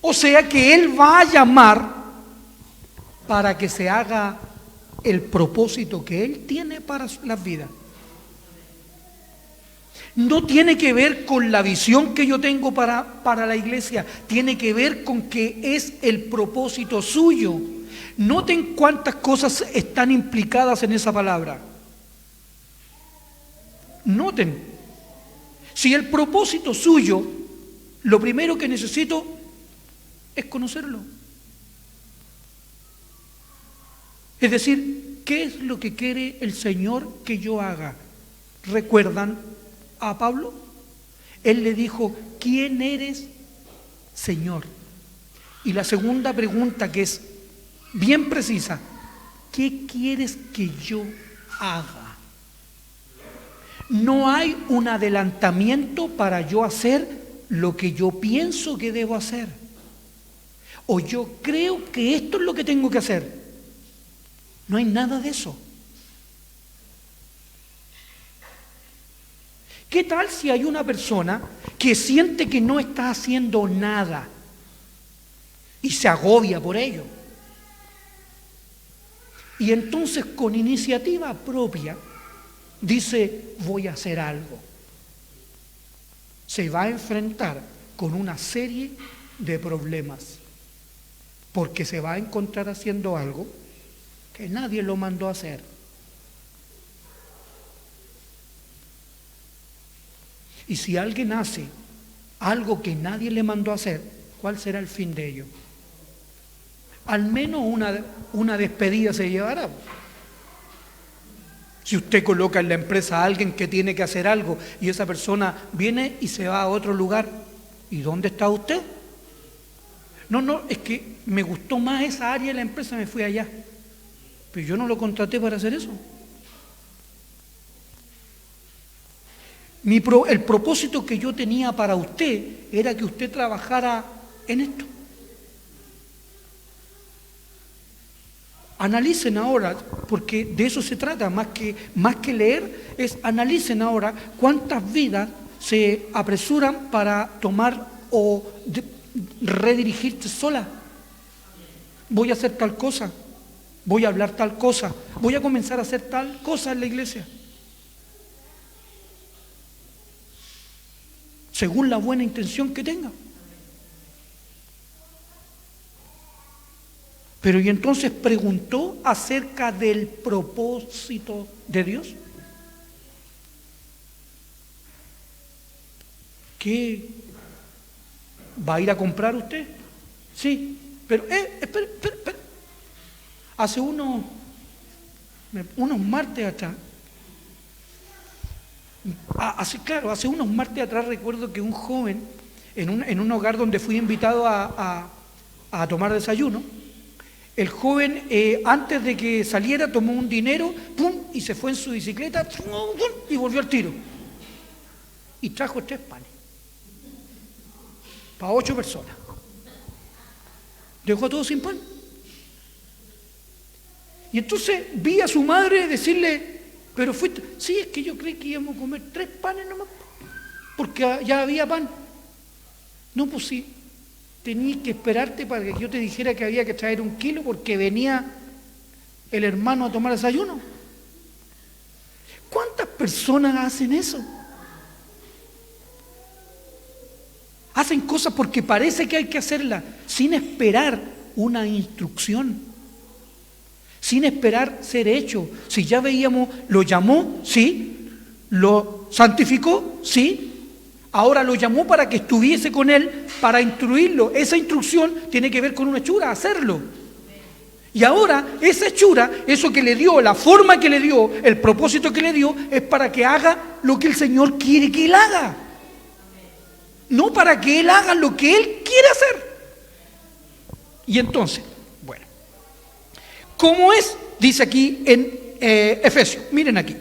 O sea que Él va a llamar para que se haga el propósito que Él tiene para las vidas. No tiene que ver con la visión que yo tengo para la iglesia, tiene que ver con que es el propósito suyo. Noten cuántas cosas están implicadas en esa palabra. Noten, si el propósito suyo, lo primero que necesito es conocerlo. Es decir, ¿qué es lo que quiere el Señor que yo haga? ¿Recuerdan a Pablo? Él le dijo, ¿quién eres, Señor? Y la segunda pregunta, que es bien precisa, ¿qué quieres que yo haga? No hay un adelantamiento para yo hacer lo que yo pienso que debo hacer. O yo creo que esto es lo que tengo que hacer. No hay nada de eso. ¿Qué tal si hay una persona que siente que no está haciendo nada y se agobia por ello? Y entonces con iniciativa propia dice, voy a hacer algo. Se va a enfrentar con una serie de problemas, porque se va a encontrar haciendo algo que nadie lo mandó a hacer. Y si alguien hace algo que nadie le mandó a hacer, ¿cuál será el fin de ello? Al menos una despedida se llevará. Si usted coloca en la empresa a alguien que tiene que hacer algo y esa persona viene y se va a otro lugar, ¿y dónde está usted? No, es que me gustó más esa área de la empresa, me fui allá. Pero yo no lo contraté para hacer eso. El propósito que yo tenía para usted era que usted trabajara en esto. Analicen ahora, porque de eso se trata, más que leer, es analicen ahora cuántas vidas se apresuran para tomar o redirigirse sola. Voy a hacer tal cosa, voy a hablar tal cosa, voy a comenzar a hacer tal cosa en la iglesia. Según la buena intención que tenga. Pero y entonces preguntó acerca del propósito de Dios. ¿Qué? ¿Va a ir a comprar usted? Sí, pero espera. Hace unos martes atrás, hace unos martes atrás recuerdo que un joven, en un hogar donde fui invitado a tomar desayuno, el joven, antes de que saliera, tomó un dinero, ¡pum!, y se fue en su bicicleta, ¡pum!, y volvió al tiro. Y trajo 3 panes. Para 8 personas. Dejó a todos sin pan. Y entonces vi a su madre decirle, pero fuiste, sí, es que yo creí que íbamos a comer 3 panes nomás, porque ya había pan. No, pues sí. Tenías que esperarte para que yo te dijera que había que traer 1 kilo porque venía el hermano a tomar desayuno. ¿Cuántas personas hacen eso? Hacen cosas porque parece que hay que hacerlas, sin esperar una instrucción, sin esperar ser hecho. Si ya veíamos, lo llamó, sí, lo santificó, sí. Ahora lo llamó para que estuviese con él, para instruirlo. Esa instrucción tiene que ver con una hechura, hacerlo. Y ahora esa hechura, eso que le dio, la forma que le dio, el propósito que le dio, es para que haga lo que el Señor quiere que él haga. No para que él haga lo que él quiere hacer. Y entonces, bueno, ¿cómo es? Dice aquí en Efesios, miren aquí.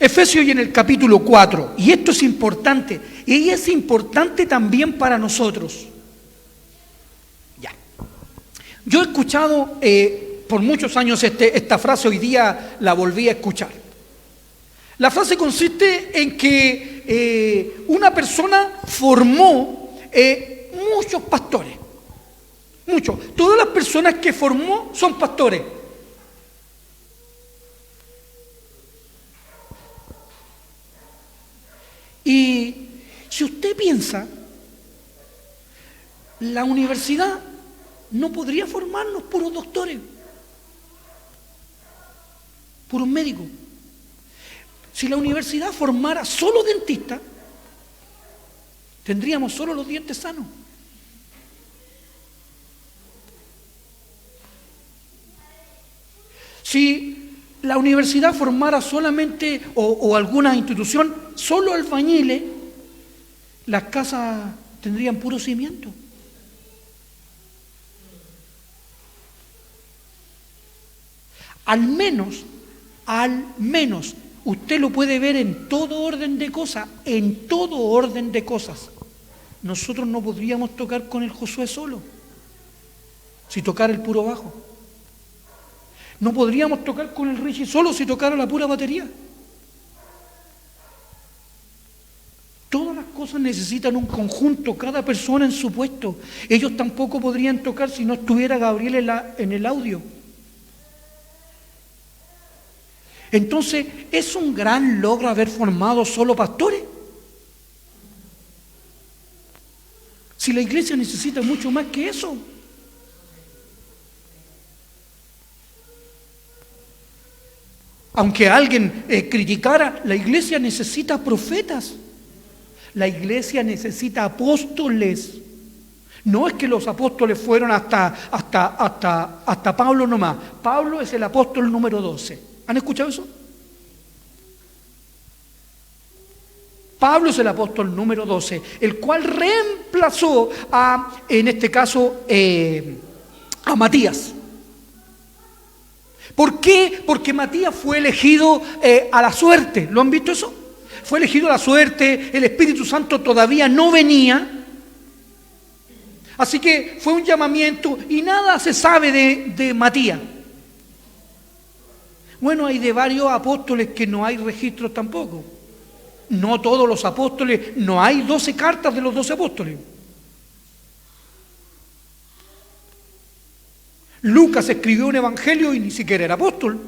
Efesios y en el capítulo 4, y esto es importante, y es importante también para nosotros. Ya. Yo he escuchado por muchos años esta frase, hoy día la volví a escuchar. La frase consiste en que una persona formó muchos pastores, muchos. Todas las personas que formó son pastores. Y si usted piensa, la universidad no podría formarnos puros doctores, puros médicos. Si la universidad formara solo dentistas, Tendríamos solo los dientes sanos. Si la universidad formara solamente, o alguna institución, solo albañiles, las casas tendrían puro cimiento. Al menos, usted lo puede ver en todo orden de cosas, Nosotros no podríamos tocar con el Josué solo, si tocara el puro bajo. No podríamos tocar con el Richie solo si tocara la pura batería. Todas las cosas necesitan un conjunto, cada persona en su puesto. Ellos tampoco podrían tocar si no estuviera Gabriel en el audio. Entonces, ¿es un gran logro haber formado solo pastores? Si la iglesia necesita mucho más que eso. Aunque alguien criticara, la iglesia necesita profetas. La iglesia necesita apóstoles. No es que los apóstoles fueron hasta Pablo nomás. Pablo es el apóstol número 12. ¿Han escuchado eso? Pablo es el apóstol número 12, el cual reemplazó en este caso, a Matías. ¿Por qué? Porque Matías fue elegido a la suerte. ¿Lo han visto eso? Fue elegido a la suerte, el Espíritu Santo todavía no venía. Así que fue un llamamiento y nada se sabe de Matías. Bueno, hay de varios apóstoles que no hay registros tampoco. No todos los apóstoles, no hay 12 cartas de los 12 apóstoles. Lucas escribió un evangelio y ni siquiera era apóstol.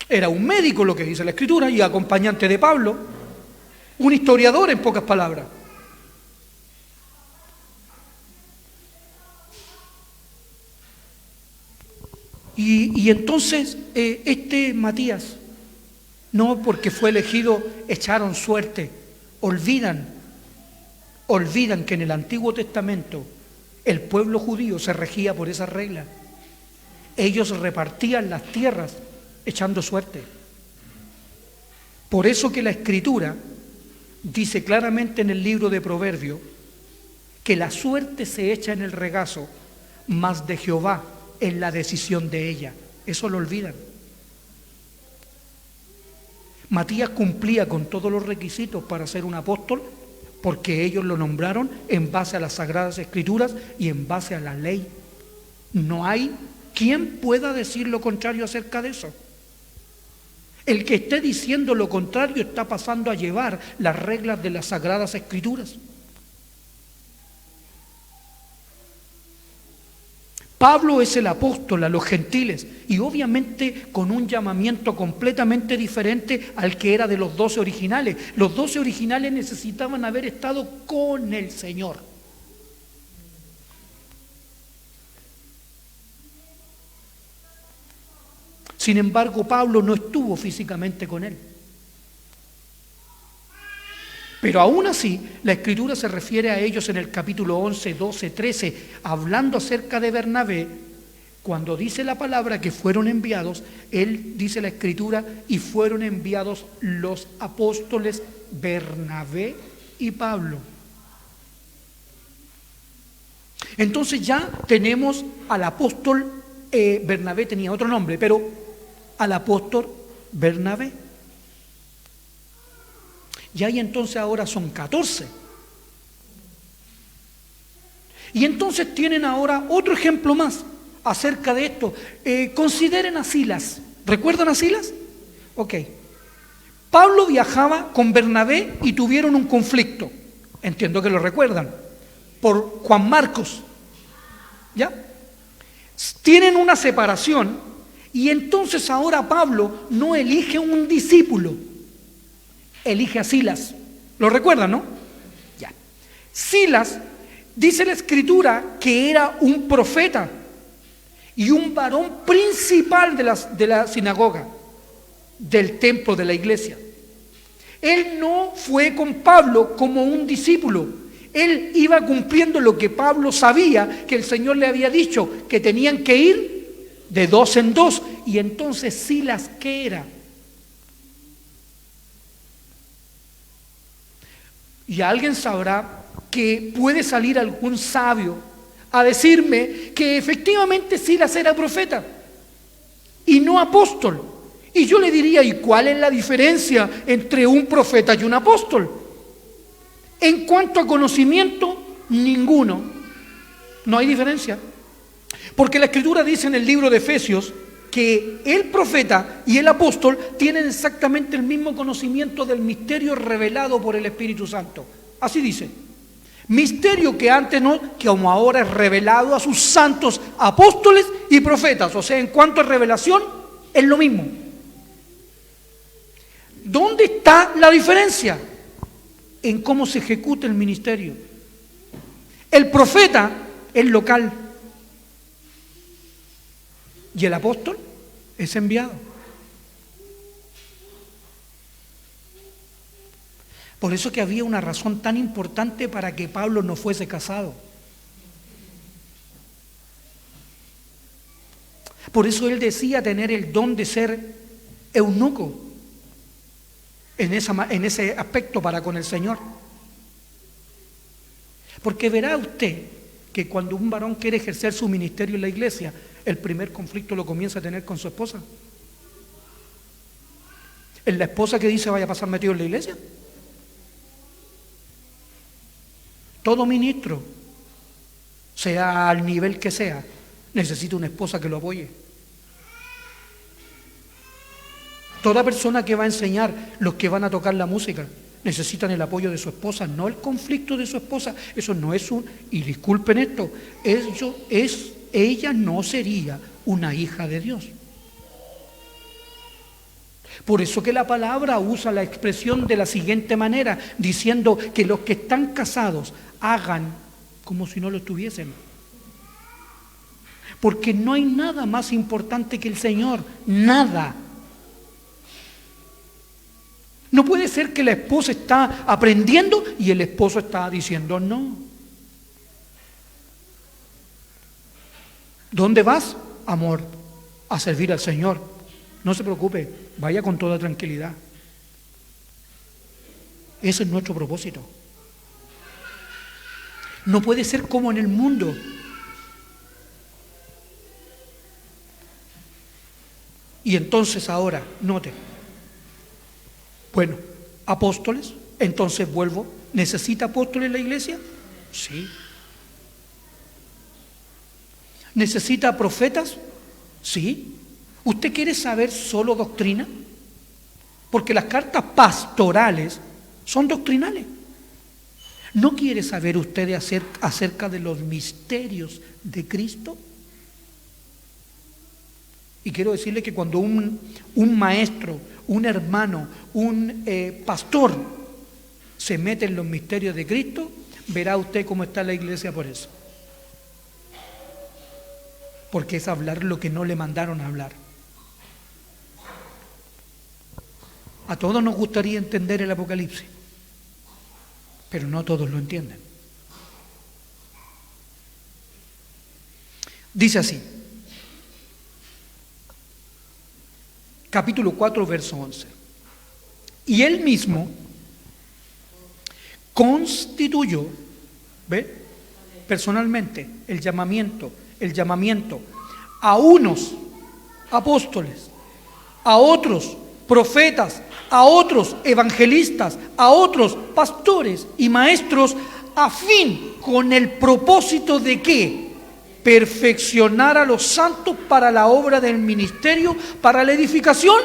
Era un médico, lo que dice la Escritura, y acompañante de Pablo. Un historiador, en pocas palabras. Y entonces, este Matías, no porque fue elegido, echaron suerte. Olvidan que en el Antiguo Testamento el pueblo judío se regía por esa regla. Ellos repartían las tierras echando suerte. Por eso que la Escritura dice claramente en el libro de Proverbios que la suerte se echa en el regazo, mas de Jehová en la decisión de ella. Eso lo olvidan. Matías cumplía con todos los requisitos para ser un apóstol porque ellos lo nombraron en base a las Sagradas Escrituras y en base a la ley. No hay quien pueda decir lo contrario acerca de eso. El que esté diciendo lo contrario está pasando a llevar las reglas de las Sagradas Escrituras. Pablo es el apóstol a los gentiles y obviamente con un llamamiento completamente diferente al que era de los 12 originales. Los 12 originales necesitaban haber estado con el Señor. Sin embargo, Pablo no estuvo físicamente con él. Pero aún así, la Escritura se refiere a ellos en el capítulo 11, 12, 13, hablando acerca de Bernabé. Cuando dice la palabra que fueron enviados, él dice la Escritura, y fueron enviados los apóstoles Bernabé y Pablo. Entonces ya tenemos al apóstol, Bernabé tenía otro nombre, pero al apóstol Bernabé. Y ahí entonces ahora son 14. Y entonces tienen ahora otro ejemplo más acerca de esto. Consideren a Silas. ¿Recuerdan a Silas? Ok. Pablo viajaba con Bernabé y tuvieron un conflicto. Entiendo que lo recuerdan. Por Juan Marcos. ¿Ya? Tienen una separación y entonces ahora Pablo no elige un discípulo. Elige a Silas. ¿Lo recuerdan, no? Ya. Silas, dice la Escritura, que era un profeta y un varón principal de la sinagoga, del templo de la iglesia. Él no fue con Pablo como un discípulo. Él iba cumpliendo lo que Pablo sabía que el Señor le había dicho, que tenían que ir de dos en dos. Y entonces Silas, ¿qué era? Y alguien sabrá que puede salir algún sabio a decirme que efectivamente Silas era profeta y no apóstol. Y yo le diría, ¿y cuál es la diferencia entre un profeta y un apóstol? En cuanto a conocimiento, ninguno. No hay diferencia. Porque la Escritura dice en el libro de Efesios que el profeta y el apóstol tienen exactamente el mismo conocimiento del misterio revelado por el Espíritu Santo. Así dice. Misterio que antes no, que como ahora es revelado a sus santos apóstoles y profetas. O sea, en cuanto a revelación, es lo mismo. ¿Dónde está la diferencia? En cómo se ejecuta el ministerio. El profeta es local y el apóstol es enviado. Por eso que había una razón tan importante para que Pablo no fuese casado. Por eso él decía tener el don de ser eunuco en ese aspecto para con el Señor. Porque verá usted que cuando un varón quiere ejercer su ministerio en la iglesia, el primer conflicto lo comienza a tener con su esposa. ¿Es la esposa que dice vaya a pasar metido en la iglesia? Todo ministro, sea al nivel que sea, necesita una esposa que lo apoye. Toda persona que va a enseñar, los que van a tocar la música, necesitan el apoyo de su esposa, no el conflicto de su esposa. Eso no es y disculpen esto, ella no sería una hija de Dios. Por eso que la palabra usa la expresión de la siguiente manera, diciendo que los que están casados hagan como si no lo estuviesen. Porque no hay nada más importante que el Señor, nada. No puede ser que la esposa está aprendiendo y el esposo está diciendo no. ¿Dónde vas? Amor, a servir al Señor. No se preocupe, vaya con toda tranquilidad. Ese es nuestro propósito. No puede ser como en el mundo. Y entonces ahora, note. Bueno, apóstoles, entonces vuelvo. ¿Necesita apóstoles la iglesia? Sí. ¿Necesita profetas? Sí. ¿Usted quiere saber solo doctrina? Porque las cartas pastorales son doctrinales. ¿No quiere saber usted acerca de los misterios de Cristo? Y quiero decirle que cuando un maestro, un hermano, un pastor se mete en los misterios de Cristo, verá usted cómo está la iglesia por eso. Porque es hablar lo que no le mandaron a hablar. A todos nos gustaría entender el Apocalipsis, pero no todos lo entienden. Dice así, capítulo 4, verso 11. Y él mismo constituyó, ¿ve? Personalmente, el llamamiento a unos apóstoles, a otros profetas, a otros evangelistas, a otros pastores y maestros, a fin, con el propósito de ¿qué? Perfeccionar a los santos para la obra del ministerio, para la edificación.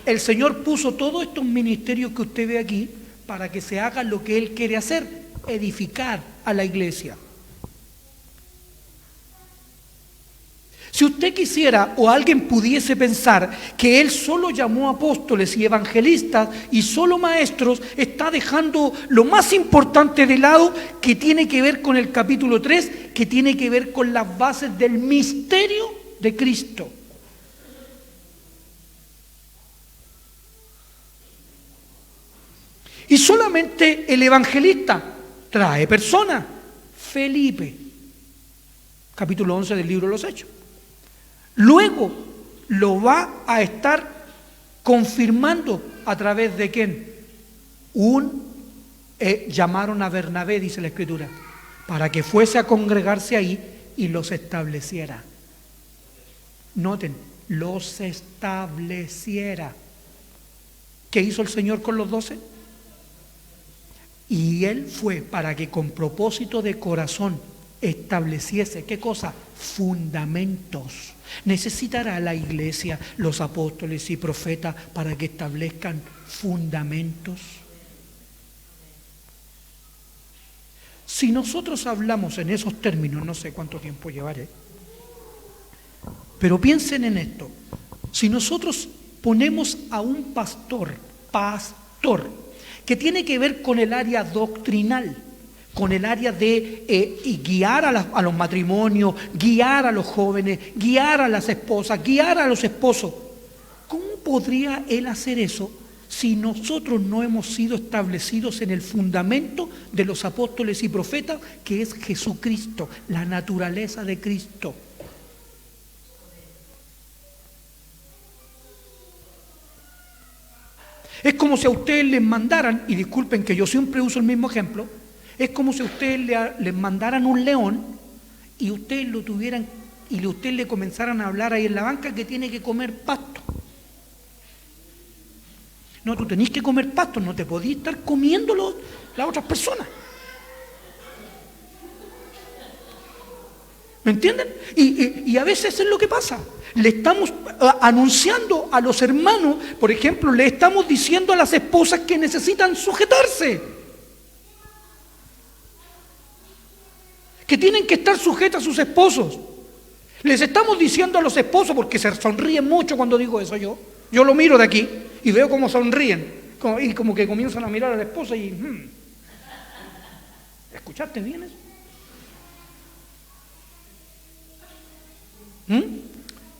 El Señor puso todos estos ministerios que usted ve aquí para que se haga lo que Él quiere hacer, edificar a la iglesia. Si usted quisiera o alguien pudiese pensar que Él solo llamó apóstoles y evangelistas y solo maestros, está dejando lo más importante de lado, que tiene que ver con el capítulo 3, que tiene que ver con las bases del misterio de Cristo. Y solamente el evangelista trae personas. Felipe, capítulo 11 del libro de los Hechos. Luego lo va a estar confirmando a través de ¿quién? Llamaron a Bernabé, dice la Escritura, para que fuese a congregarse ahí y los estableciera. Noten, los estableciera. ¿Qué hizo el Señor con los 12? Y Él fue para que con propósito de corazón estableciese, ¿qué cosa? Fundamentos. Necesitará la iglesia, los apóstoles y profetas para que establezcan fundamentos. Si nosotros hablamos en esos términos, no sé cuánto tiempo llevaré, pero piensen en esto. Si nosotros ponemos a un pastor, que tiene que ver con el área doctrinal, con el área de guiar a los matrimonios, guiar a los jóvenes, guiar a las esposas, guiar a los esposos, ¿cómo podría él hacer eso si nosotros no hemos sido establecidos en el fundamento de los apóstoles y profetas, que es Jesucristo, la naturaleza de Cristo? Es como si a ustedes les mandaran, y disculpen que yo siempre uso el mismo ejemplo, es como si a ustedes les mandaran un león y ustedes lo tuvieran y ustedes le comenzaran a hablar ahí en la banca que tiene que comer pasto. No, tú tenés que comer pasto, no te podías estar comiéndolo las otras personas. ¿Me entienden? Y a veces es lo que pasa. Le estamos anunciando a los hermanos, por ejemplo, le estamos diciendo a las esposas que necesitan sujetarse, que tienen que estar sujetas a sus esposos. Les estamos diciendo a los esposos, porque se sonríen mucho cuando digo eso yo lo miro de aquí y veo cómo sonríen, y como que comienzan a mirar a la esposa y ¿escuchaste bien eso?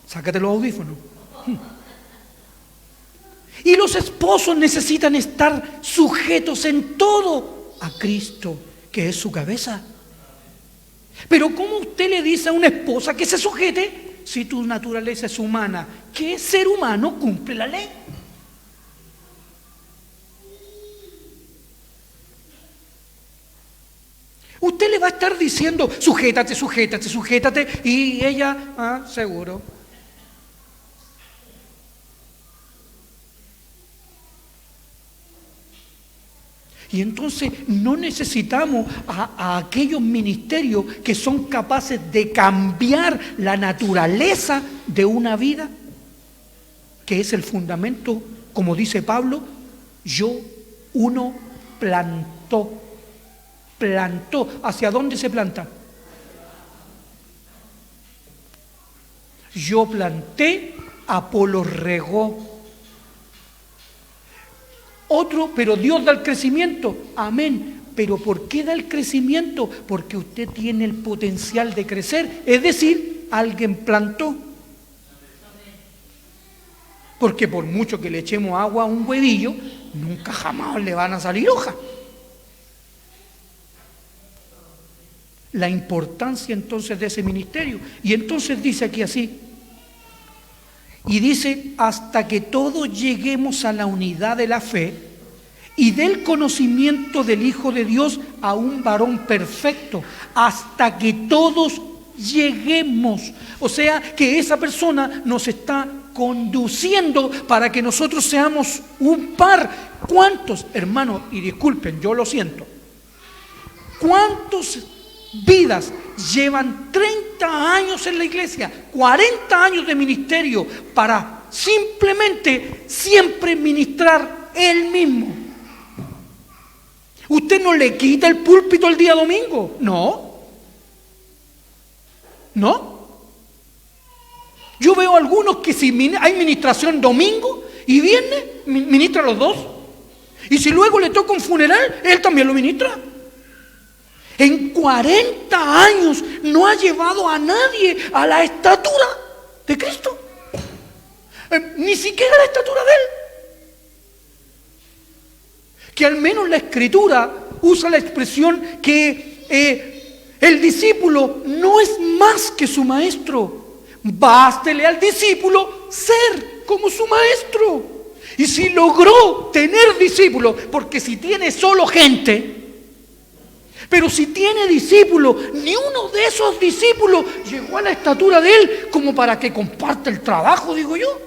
Sácate los audífonos. Y los esposos necesitan estar sujetos en todo a Cristo, que es su cabeza. Pero ¿cómo usted le dice a una esposa que se sujete si tu naturaleza es humana? ¿Qué ser humano cumple la ley? Usted le va a estar diciendo, sujétate, sujétate, sujétate, y ella, seguro. Y entonces no necesitamos a aquellos ministerios que son capaces de cambiar la naturaleza de una vida, que es el fundamento, como dice Pablo, uno plantó. ¿Hacia dónde se planta? Yo planté, Apolo regó. Otro, pero Dios da el crecimiento. Amén. Pero ¿por qué da el crecimiento? Porque usted tiene el potencial de crecer. Es decir, alguien plantó. Porque por mucho que le echemos agua a un huevillo, nunca jamás le van a salir hojas. La importancia entonces de ese ministerio. Y entonces dice aquí así, y dice, hasta que todos lleguemos a la unidad de la fe y del conocimiento del Hijo de Dios, a un varón perfecto, hasta que todos lleguemos. O sea que esa persona nos está conduciendo para que nosotros seamos un par. ¿Cuántos, hermanos? Y disculpen, yo lo siento. ¿Cuántos vidas llevan 30 años en la iglesia, 40 años de ministerio para simplemente siempre ministrar él mismo? ¿Usted no le quita el púlpito el día domingo? No. Yo veo algunos que si hay ministración domingo y viernes, ministra los dos. Y si luego le toca un funeral, él también lo ministra. En 40 años no ha llevado a nadie a la estatura de Cristo. Ni siquiera la estatura de Él. que al menos la Escritura usa la expresión que el discípulo no es más que su maestro. Bástele al discípulo ser como su maestro. Y si logró tener discípulos, porque si tiene solo gente, pero si tiene discípulos, ni uno de esos discípulos llegó a la estatura de él como para que comparta el trabajo, digo yo.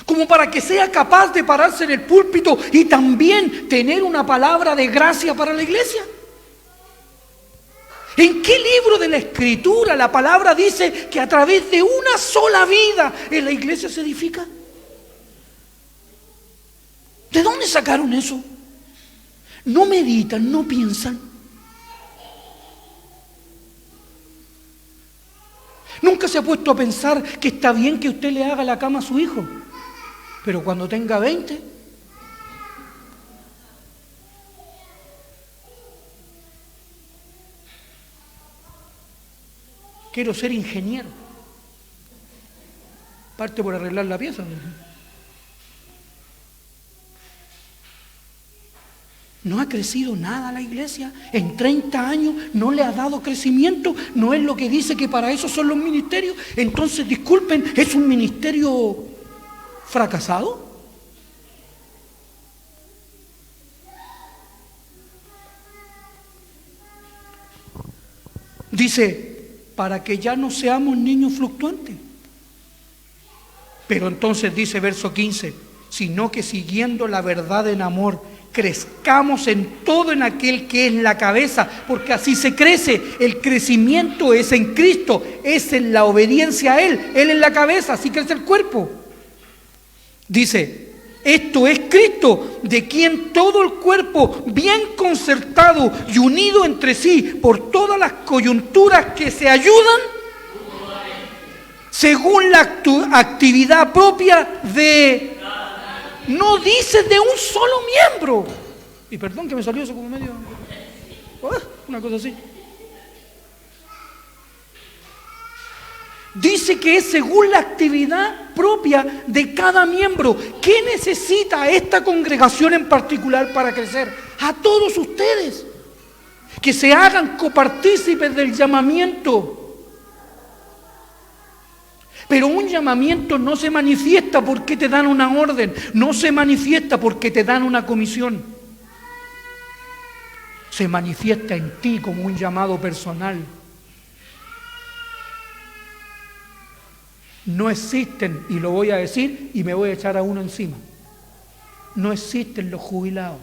Como para que sea capaz de pararse en el púlpito y también tener una palabra de gracia para la iglesia. ¿En qué libro de la Escritura la palabra dice que a través de una sola vida en la iglesia se edifica? ¿De dónde sacaron eso? No meditan, no piensan. Nunca se ha puesto a pensar que está bien que usted le haga la cama a su hijo, pero cuando tenga 20, quiero ser ingeniero. Parte por arreglar la pieza. No ha crecido nada la iglesia. En 30 años no le ha dado crecimiento. No es lo que dice que para eso son los ministerios. Entonces, disculpen, ¿es un ministerio fracasado? Dice, para que ya no seamos niños fluctuantes. Pero entonces dice verso 15, sino que siguiendo la verdad en amor, crezcamos en todo en aquel que es la cabeza, porque así se crece. El crecimiento es en Cristo, es en la obediencia a Él. Él es la cabeza, así crece el cuerpo. Dice, esto es Cristo, de quien todo el cuerpo, bien concertado y unido entre sí por todas las coyunturas que se ayudan, según la actividad propia de... No dice de un solo miembro. Y perdón que me salió eso como medio... una cosa así. Dice que es según la actividad propia de cada miembro. ¿Qué necesita esta congregación en particular para crecer? A todos ustedes. Que se hagan copartícipes del llamamiento. Pero un llamamiento no se manifiesta porque te dan una orden, no se manifiesta porque te dan una comisión. Se manifiesta en ti como un llamado personal. No existen, y lo voy a decir y me voy a echar a uno encima, no existen los jubilados.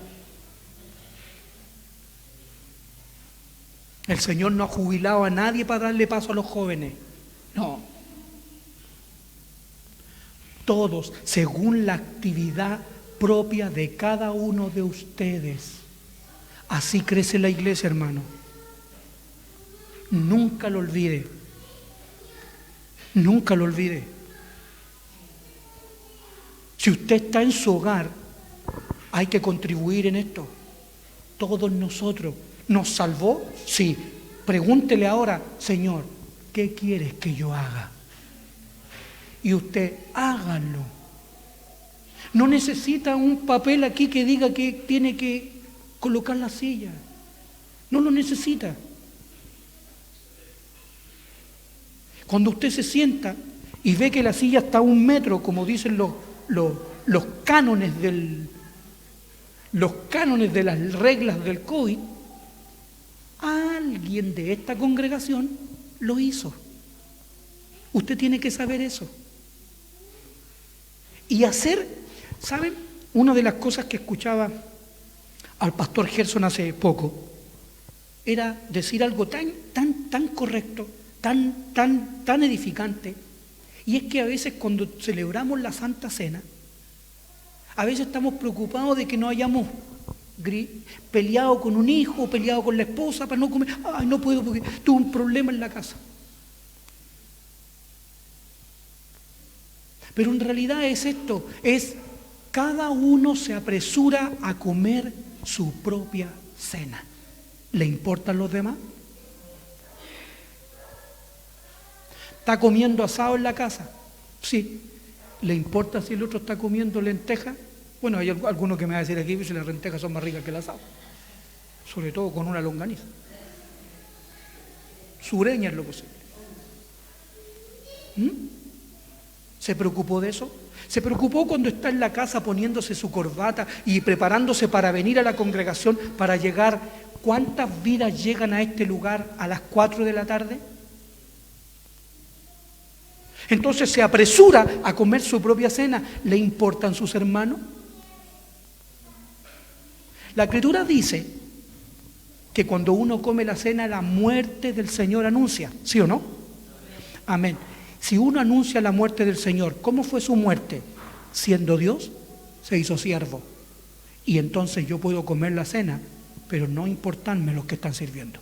El Señor no ha jubilado a nadie para darle paso a los jóvenes, no. Todos, según la actividad propia de cada uno de ustedes. Así crece la iglesia, hermano. Nunca lo olvide. Nunca lo olvide. Si usted está en su hogar, hay que contribuir en esto. Todos nosotros. ¿Nos salvó? Sí. Pregúntele ahora, Señor, ¿qué quieres que yo haga? Y usted hágalo. No necesita un papel aquí que diga que tiene que colocar la silla. No lo necesita. Cuando usted se sienta y ve que la silla está a 1 metro, como dicen los cánones de las reglas del COVID, alguien de esta congregación lo hizo. Usted tiene que saber eso. Y hacer, ¿saben? Una de las cosas que escuchaba al pastor Gerson hace poco era decir algo tan correcto, tan edificante. Y es que a veces cuando celebramos la Santa Cena, a veces estamos preocupados de que no hayamos peleado con un hijo, peleado con la esposa para no comer. Ay, no puedo porque tuve un problema en la casa. Pero en realidad es esto, es cada uno se apresura a comer su propia cena. ¿Le importan los demás? ¿Está comiendo asado en la casa? Sí. ¿Le importa si el otro está comiendo lentejas? Bueno, hay alguno que me va a decir aquí que las lentejas son más ricas que el asado, sobre todo con una longaniza. Sureña es lo posible. ¿Se preocupó de eso? ¿Se preocupó cuando está en la casa poniéndose su corbata y preparándose para venir a la congregación para llegar? ¿Cuántas vidas llegan a este lugar a las 4 de la tarde? Entonces se apresura a comer su propia cena. ¿Le importan sus hermanos? La Escritura dice que cuando uno come la cena, la muerte del Señor anuncia, ¿sí o no? Amén. Si uno anuncia la muerte del Señor, ¿cómo fue su muerte? Siendo Dios, se hizo siervo. Y entonces yo puedo comer la cena, pero no importarme los que están sirviendo,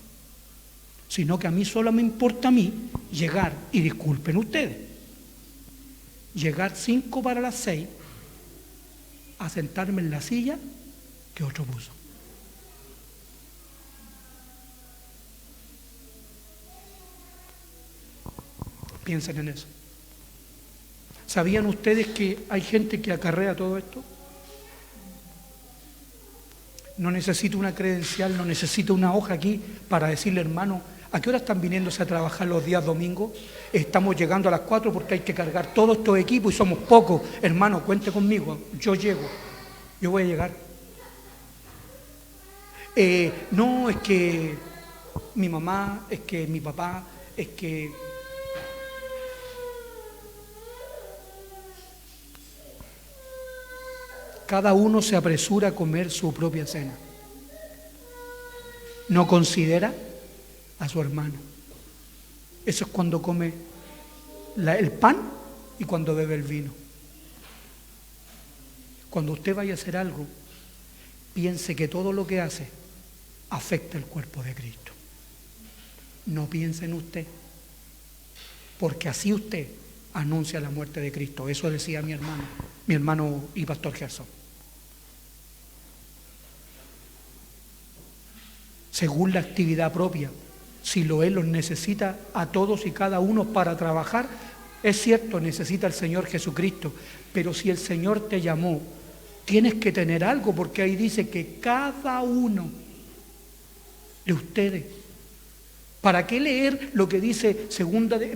sino que a mí solo me importa a mí llegar, y disculpen ustedes, llegar 5 para las 6 a sentarme en la silla que otro puso. Piensen en eso. ¿Sabían ustedes que hay gente que acarrea todo esto? No necesito una credencial, no necesito una hoja aquí para decirle, hermano, ¿a qué hora están viniéndose a trabajar los días domingos? Estamos llegando a las 4 porque hay que cargar todos estos equipos y somos pocos. Hermano, cuente conmigo, yo llego, yo voy a llegar. No, es que mi mamá, es que mi papá, es que... Cada uno se apresura a comer su propia cena. No considera a su hermano. Eso es cuando come el pan y cuando bebe el vino. Cuando usted vaya a hacer algo, piense que todo lo que hace afecta el cuerpo de Cristo. No piense en usted, porque así usted anuncia la muerte de Cristo. Eso decía mi hermano y pastor Gerson. Según la actividad propia, si Él los necesita a todos y cada uno para trabajar, es cierto, necesita al Señor Jesucristo, pero si el Señor te llamó, tienes que tener algo, porque ahí dice que cada uno de ustedes. ¿Para qué leer lo que dice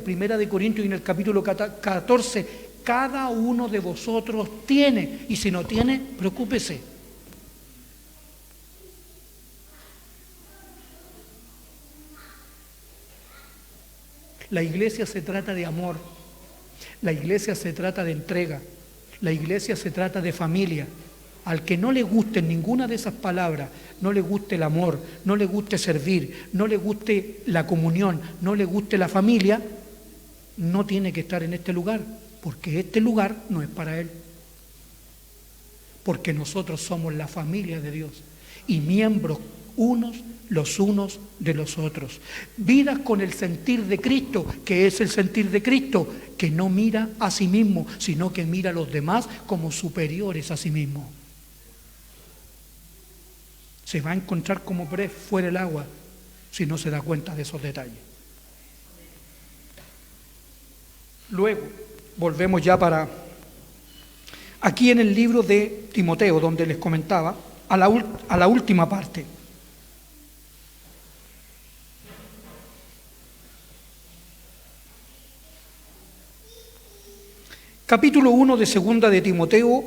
Primera de Corintios en el capítulo 14? Cada uno de vosotros tiene, y si no tiene, preocúpese. La iglesia se trata de amor, la iglesia se trata de entrega, la iglesia se trata de familia. Al que no le guste ninguna de esas palabras, no le guste el amor, no le guste servir, no le guste la comunión, no le guste la familia, no tiene que estar en este lugar, porque este lugar no es para él. Porque nosotros somos la familia de Dios y miembros los unos de los otros. Vidas con el sentir de Cristo, que es el sentir de Cristo, que no mira a sí mismo, sino que mira a los demás como superiores a sí mismo. Se va a encontrar como pez fuera del agua si no se da cuenta de esos detalles. Luego, volvemos ya aquí en el libro de Timoteo, donde les comentaba, a la última parte. Capítulo 1 de Segunda de Timoteo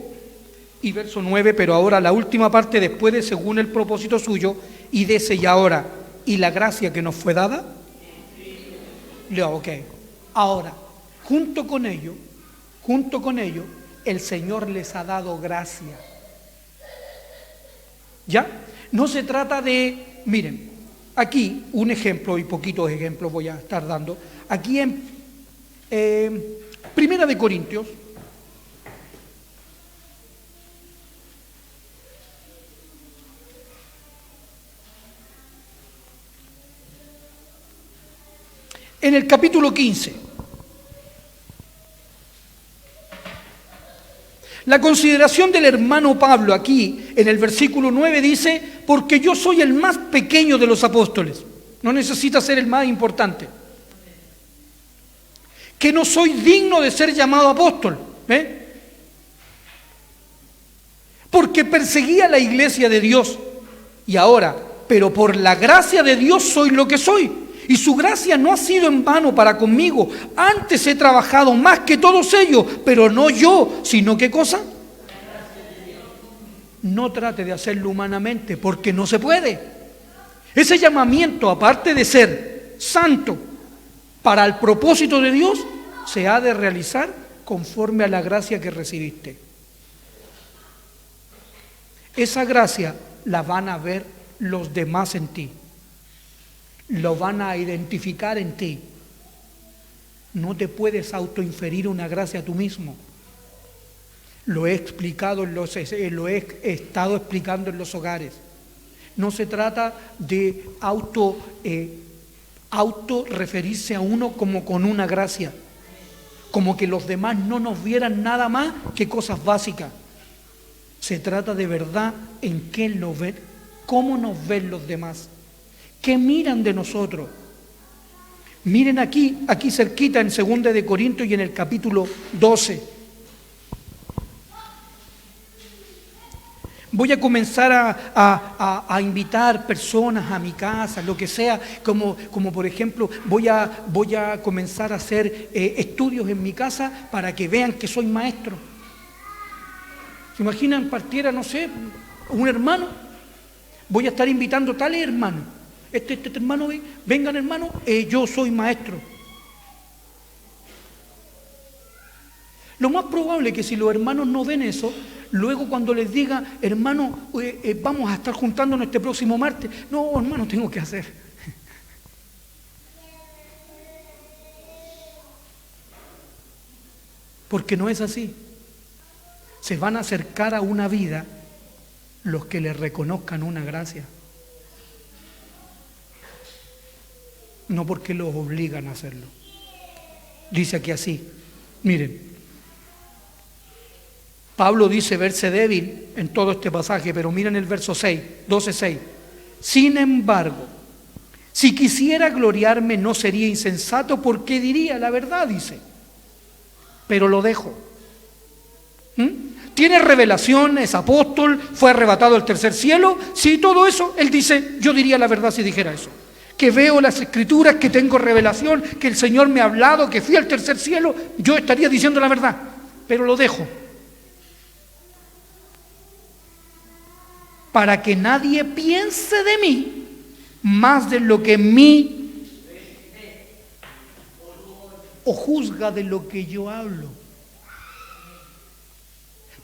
y verso 9, pero ahora la última parte después de según el propósito suyo y dice y ahora, ¿y la gracia que nos fue dada? Ok. Ahora, junto con ello, el Señor les ha dado gracia. ¿Ya? No se trata de, miren, aquí un ejemplo y poquitos ejemplos voy a estar dando. Aquí en Primera de Corintios, en el capítulo 15, la consideración del hermano Pablo aquí en el versículo 9 dice, porque yo soy el más pequeño de los apóstoles, no necesita ser el más importante, que no soy digno de ser llamado apóstol, porque perseguía la iglesia de Dios. Y ahora, pero por la gracia de Dios soy lo que soy. Y su gracia no ha sido en vano para conmigo. Antes he trabajado más que todos ellos, pero no yo, sino ¿qué cosa? No trate de hacerlo humanamente, porque no se puede. Ese llamamiento, aparte de ser santo para el propósito de Dios, se ha de realizar conforme a la gracia que recibiste. Esa gracia la van a ver los demás en ti. Lo van a identificar en ti. No te puedes autoinferir una gracia tú mismo. Lo he explicado, lo he estado explicando en los hogares. No se trata de auto referirse a uno como con una gracia, como que los demás no nos vieran nada más que cosas básicas. Se trata de verdad en qué lo ven, cómo nos ven los demás, qué miran de nosotros. Miren aquí cerquita en 2 de Corintios y en el capítulo 12. Voy a comenzar a invitar personas a mi casa, lo que sea, como por ejemplo, voy a comenzar a hacer estudios en mi casa para que vean que soy maestro. ¿Se imaginan partiera, no sé, un hermano? Voy a estar invitando tales hermanos. Este hermano, vengan hermano, yo soy maestro. Lo más probable es que si los hermanos no ven eso, luego cuando les diga, hermano, vamos a estar juntándonos este próximo martes, no, hermano, tengo que hacer. Porque no es así. Se van a acercar a una vida los que les reconozcan una gracia. No porque los obligan a hacerlo. Dice aquí así, miren. Pablo dice verse débil en todo este pasaje, pero miren el verso 6, 12:6. Sin embargo, si quisiera gloriarme no sería insensato porque diría la verdad, dice. Pero lo dejo. Tiene revelación, es apóstol, fue arrebatado al tercer cielo. Sí, todo eso, él dice, yo diría la verdad si dijera eso. Que veo las escrituras, que tengo revelación, que el Señor me ha hablado, que fui al tercer cielo, yo estaría diciendo la verdad, pero lo dejo. Para que nadie piense de mí más de lo que en mí o juzga de lo que yo hablo.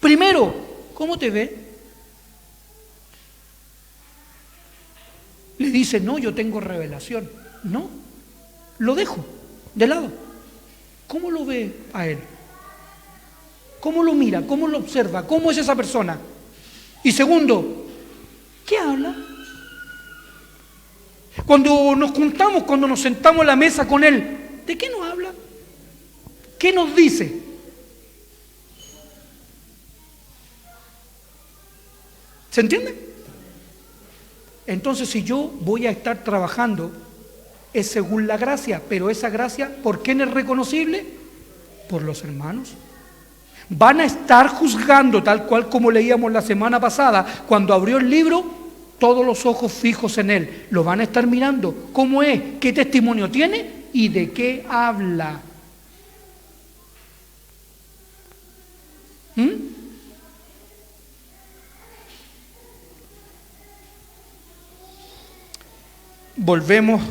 Primero, ¿cómo te ve? Le dice, no, yo tengo revelación. No, lo dejo de lado. ¿Cómo lo ve a él? ¿Cómo lo mira? ¿Cómo lo observa? ¿Cómo es esa persona? Y segundo, ¿qué habla? Cuando nos juntamos, cuando nos sentamos a la mesa con él, ¿de qué nos habla? ¿Qué nos dice? ¿Se entiende? Entonces, si yo voy a estar trabajando, es según la gracia, pero esa gracia, ¿por quién es reconocible? Por los hermanos. Van a estar juzgando, tal cual como leíamos la semana pasada, cuando abrió el libro, todos los ojos fijos en él. Lo van a estar mirando. ¿Cómo es? ¿Qué testimonio tiene? ¿Y de qué habla? Volvemos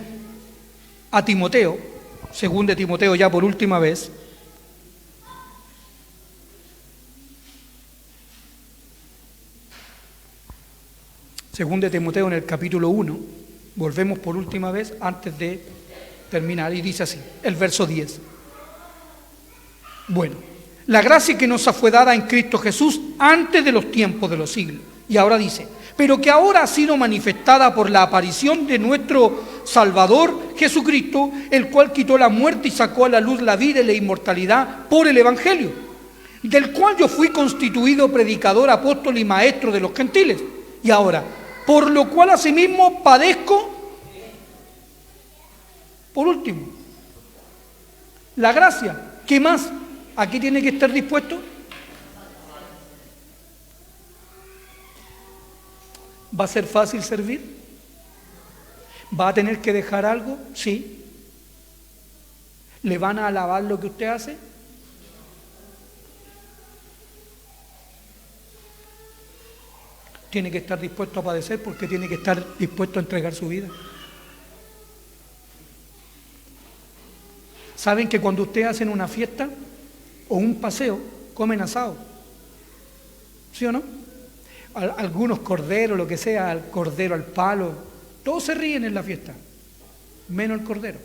a Timoteo, 2 de Timoteo ya por última vez. Según de Timoteo en el capítulo 1, volvemos por última vez antes de terminar, y dice así, el verso 10. Bueno, la gracia que nos fue dada en Cristo Jesús antes de los tiempos de los siglos. Y ahora dice, pero que ahora ha sido manifestada por la aparición de nuestro Salvador Jesucristo, el cual quitó la muerte y sacó a la luz la vida y la inmortalidad por el Evangelio, del cual yo fui constituido predicador, apóstol y maestro de los gentiles. Y ahora, por lo cual asimismo padezco. Por último, la gracia. ¿Qué más? ¿A qué tiene que estar dispuesto? ¿Va a ser fácil servir? ¿Va a tener que dejar algo? Sí. ¿Le van a alabar lo que usted hace? Tiene que estar dispuesto a padecer porque tiene que estar dispuesto a entregar su vida. ¿Saben que cuando ustedes hacen una fiesta o un paseo, comen asado? ¿Sí o no? Algunos corderos, lo que sea, al cordero al palo, todos se ríen en la fiesta, menos el cordero.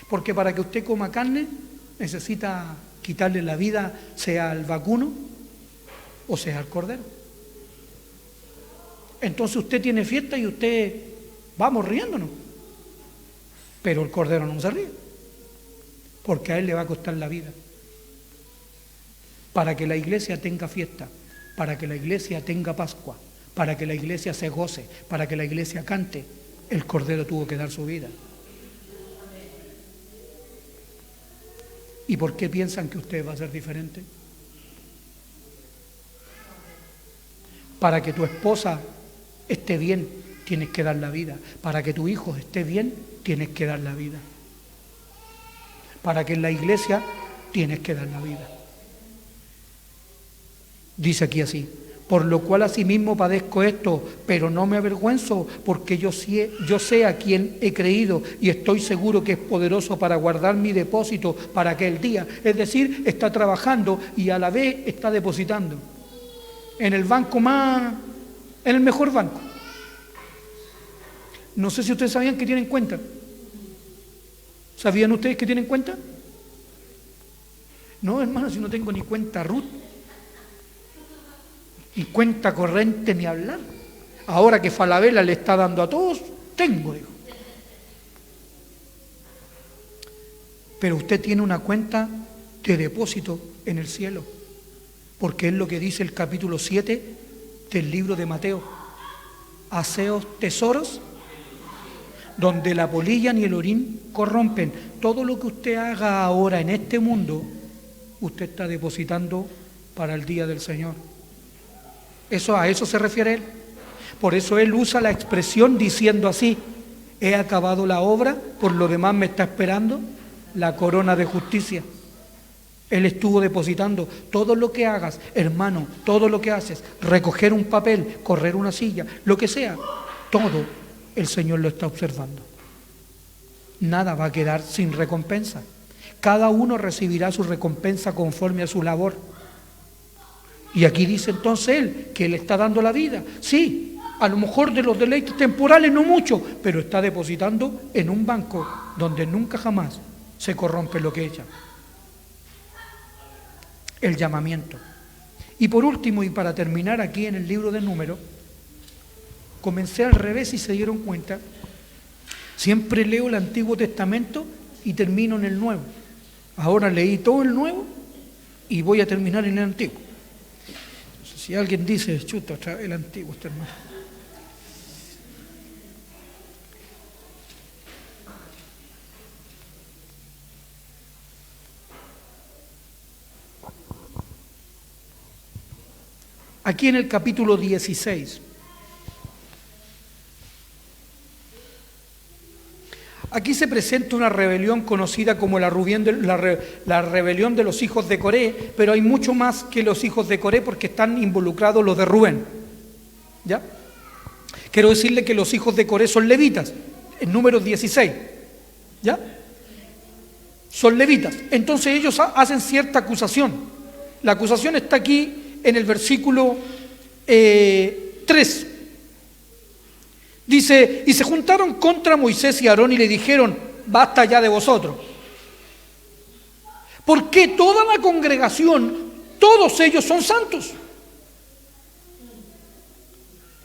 Porque para que usted coma carne, necesita quitarle la vida, sea al vacuno o sea al cordero. Entonces usted tiene fiesta y usted, vamos riéndonos, pero el cordero no se ríe, porque a él le va a costar la vida. Para que la iglesia tenga fiesta, para que la iglesia tenga Pascua, para que la iglesia se goce, para que la iglesia cante, el cordero tuvo que dar su vida. ¿Y por qué piensan que usted va a ser diferente? Para que tu esposa esté bien, tienes que dar la vida. Para que tu hijo esté bien, tienes que dar la vida. Para que en la iglesia tienes que dar la vida. Dice aquí así: por lo cual asimismo padezco esto, pero no me avergüenzo, porque yo sé a quién he creído y estoy seguro que es poderoso para guardar mi depósito para aquel día. Es decir, está trabajando y a la vez está depositando en el banco en el mejor banco. No sé si ustedes sabían que tienen cuenta. ¿Sabían ustedes que tienen cuenta? No, hermano, si no tengo ni cuenta Ruth, y cuenta corriente ni hablar. Ahora que Falabella le está dando a todos, tengo, dijo. Pero usted tiene una cuenta de depósito en el cielo, porque es lo que dice el capítulo 7 del libro de Mateo: haceos tesoros donde la polilla ni el orín corrompen. Todo lo que usted haga ahora en este mundo, usted está depositando para el día del Señor. A eso se refiere él. Por eso él usa la expresión diciendo así: he acabado la obra, por lo demás me está esperando la corona de justicia. Él estuvo depositando. Todo lo que hagas, hermano, todo lo que haces, recoger un papel, correr una silla, lo que sea, todo el Señor lo está observando. Nada va a quedar sin recompensa. Cada uno recibirá su recompensa conforme a su labor. Y aquí dice entonces él que él está dando la vida. Sí, a lo mejor de los deleites temporales no mucho, pero está depositando en un banco donde nunca jamás se corrompe lo que echa. El llamamiento. Y por último, y para terminar aquí en el libro de Números, comencé al revés, y se dieron cuenta, siempre leo el Antiguo Testamento y termino en el Nuevo. Ahora leí todo el Nuevo y voy a terminar en el Antiguo. Si alguien dice, chuta, el Antiguo está hermano. Aquí en el capítulo 16, aquí se presenta una rebelión conocida como la rebelión de los hijos de Coré, pero hay mucho más que los hijos de Coré porque están involucrados los de Rubén. ¿Ya? Quiero decirle que los hijos de Coré son levitas, en Números 16. ¿Ya? Son levitas. Entonces ellos hacen cierta acusación. La acusación está aquí en el versículo 3. Dice: y se juntaron contra Moisés y Aarón y le dijeron: basta ya de vosotros, porque toda la congregación, todos ellos son santos,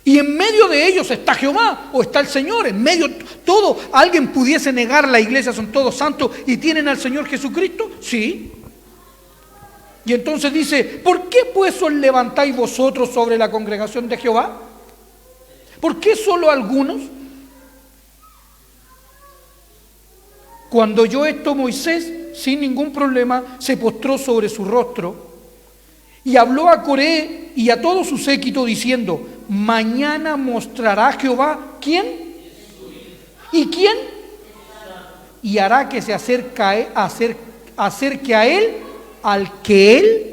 y en medio de ellos está Jehová o está el Señor. En medio todo, alguien pudiese negar la iglesia, son todos santos y tienen al Señor Jesucristo. Sí. Y entonces dice: ¿por qué pues os levantáis vosotros sobre la congregación de Jehová? ¿Por qué solo algunos? Cuando oyó esto, Moisés, sin ningún problema, se postró sobre su rostro Y habló a Coré y a todo su séquito diciendo: mañana mostrará Jehová, ¿quién? ¿Y quién? Y hará que se acerque a él al que él.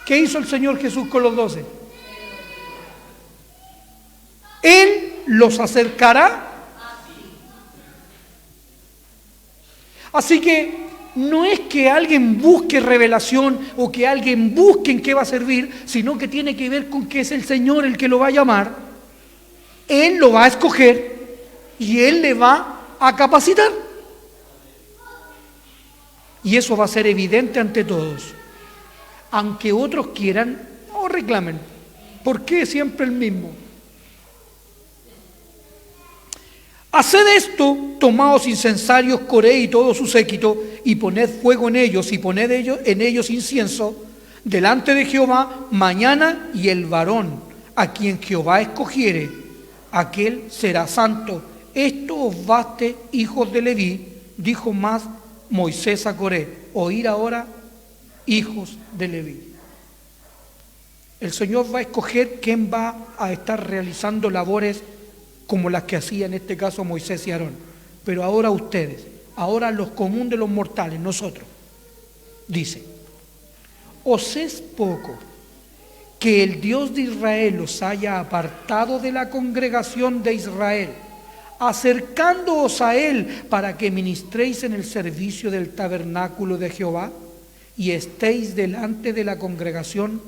¿Qué hizo el Señor Jesús con los 12? Él los acercará. Así que no es que alguien busque revelación o que alguien busque en qué va a servir, sino que tiene que ver con que es el Señor el que lo va a llamar. Él lo va a escoger y Él le va a capacitar. Y eso va a ser evidente ante todos. Aunque otros quieran o reclamen. ¿Por qué siempre el mismo? Haced esto, tomaos incensarios, Coré y todo su séquito, y poned fuego en ellos, y poned en ellos incienso, delante de Jehová mañana, y el varón a quien Jehová escogiere, aquel será santo. Esto os baste, hijos de Leví, dijo más Moisés a Coré. Oír ahora, hijos de Leví. El Señor va a escoger quién va a estar realizando labores como las que hacía en este caso Moisés y Aarón. Pero ahora ustedes, ahora los comunes de los mortales, nosotros, dice: ¿os es poco que el Dios de Israel os haya apartado de la congregación de Israel, acercándoos a Él para que ministréis en el servicio del tabernáculo de Jehová y estéis delante de la congregación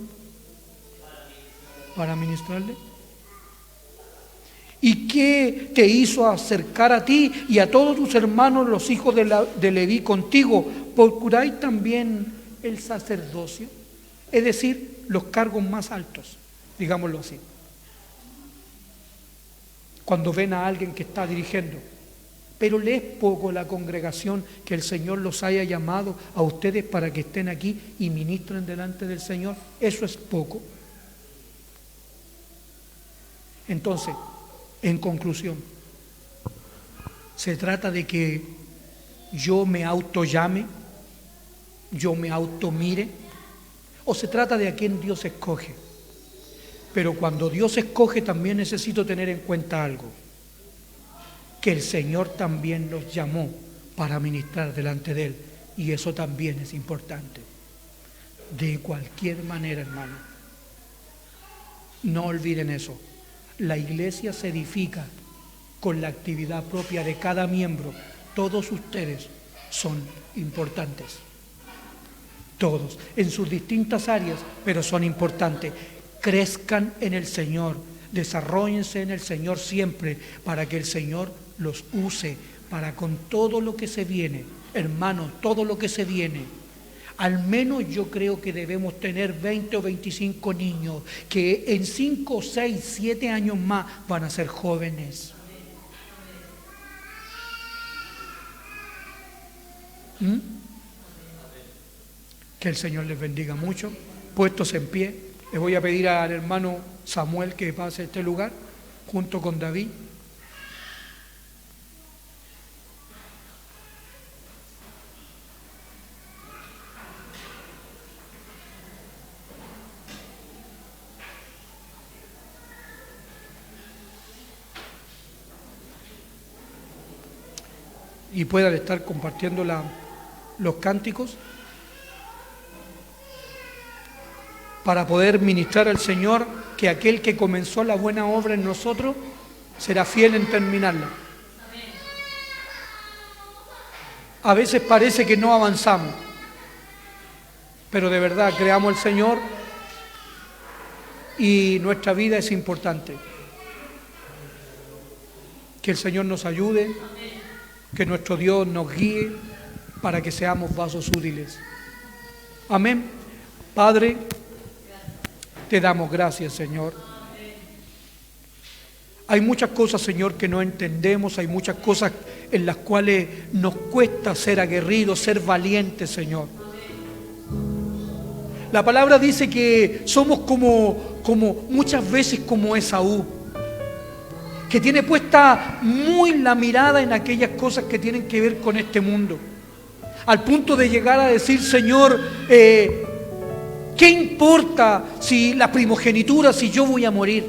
para ministrarle? ¿Y qué te hizo acercar a ti y a todos tus hermanos, los hijos de Leví, contigo? ¿Procuráis también el sacerdocio? Es decir, los cargos más altos, digámoslo así. Cuando ven a alguien que está dirigiendo. Pero le es poco la congregación que el Señor los haya llamado a ustedes para que estén aquí y ministren delante del Señor. Eso es poco. Entonces, en conclusión, se trata de que yo me autollame, yo me automire, o se trata de a quién Dios escoge. Pero cuando Dios escoge también necesito tener en cuenta algo, que el Señor también nos llamó para ministrar delante de Él, y eso también es importante. De cualquier manera, hermano, no olviden eso. La iglesia se edifica con la actividad propia de cada miembro. Todos ustedes son importantes. Todos, en sus distintas áreas, pero son importantes. Crezcan en el Señor, desarróllense en el Señor siempre, para que el Señor los use para con todo lo que se viene. Hermanos, todo lo que se viene. Al menos yo creo que debemos tener 20 o 25 niños que en 5, 6, 7 años más van a ser jóvenes. Que el Señor les bendiga mucho. Puestos en pie, le voy a pedir al hermano Samuel que pase a este lugar junto con David. Y puedan estar compartiendo los cánticos para poder ministrar al Señor, que aquel que comenzó la buena obra en nosotros será fiel en terminarla. A veces parece que no avanzamos, pero de verdad creamos al Señor y nuestra vida es importante. Que el Señor nos ayude. Que nuestro Dios nos guíe para que seamos vasos útiles. Amén. Padre, te damos gracias, Señor. Hay muchas cosas, Señor, que no entendemos. Hay muchas cosas en las cuales nos cuesta ser aguerridos, ser valientes, Señor. La palabra dice que somos como muchas veces como Esaú, que tiene puesta muy la mirada en aquellas cosas que tienen que ver con este mundo, al punto de llegar a decir: Señor, ¿Qué importa si la primogenitura, si yo voy a morir?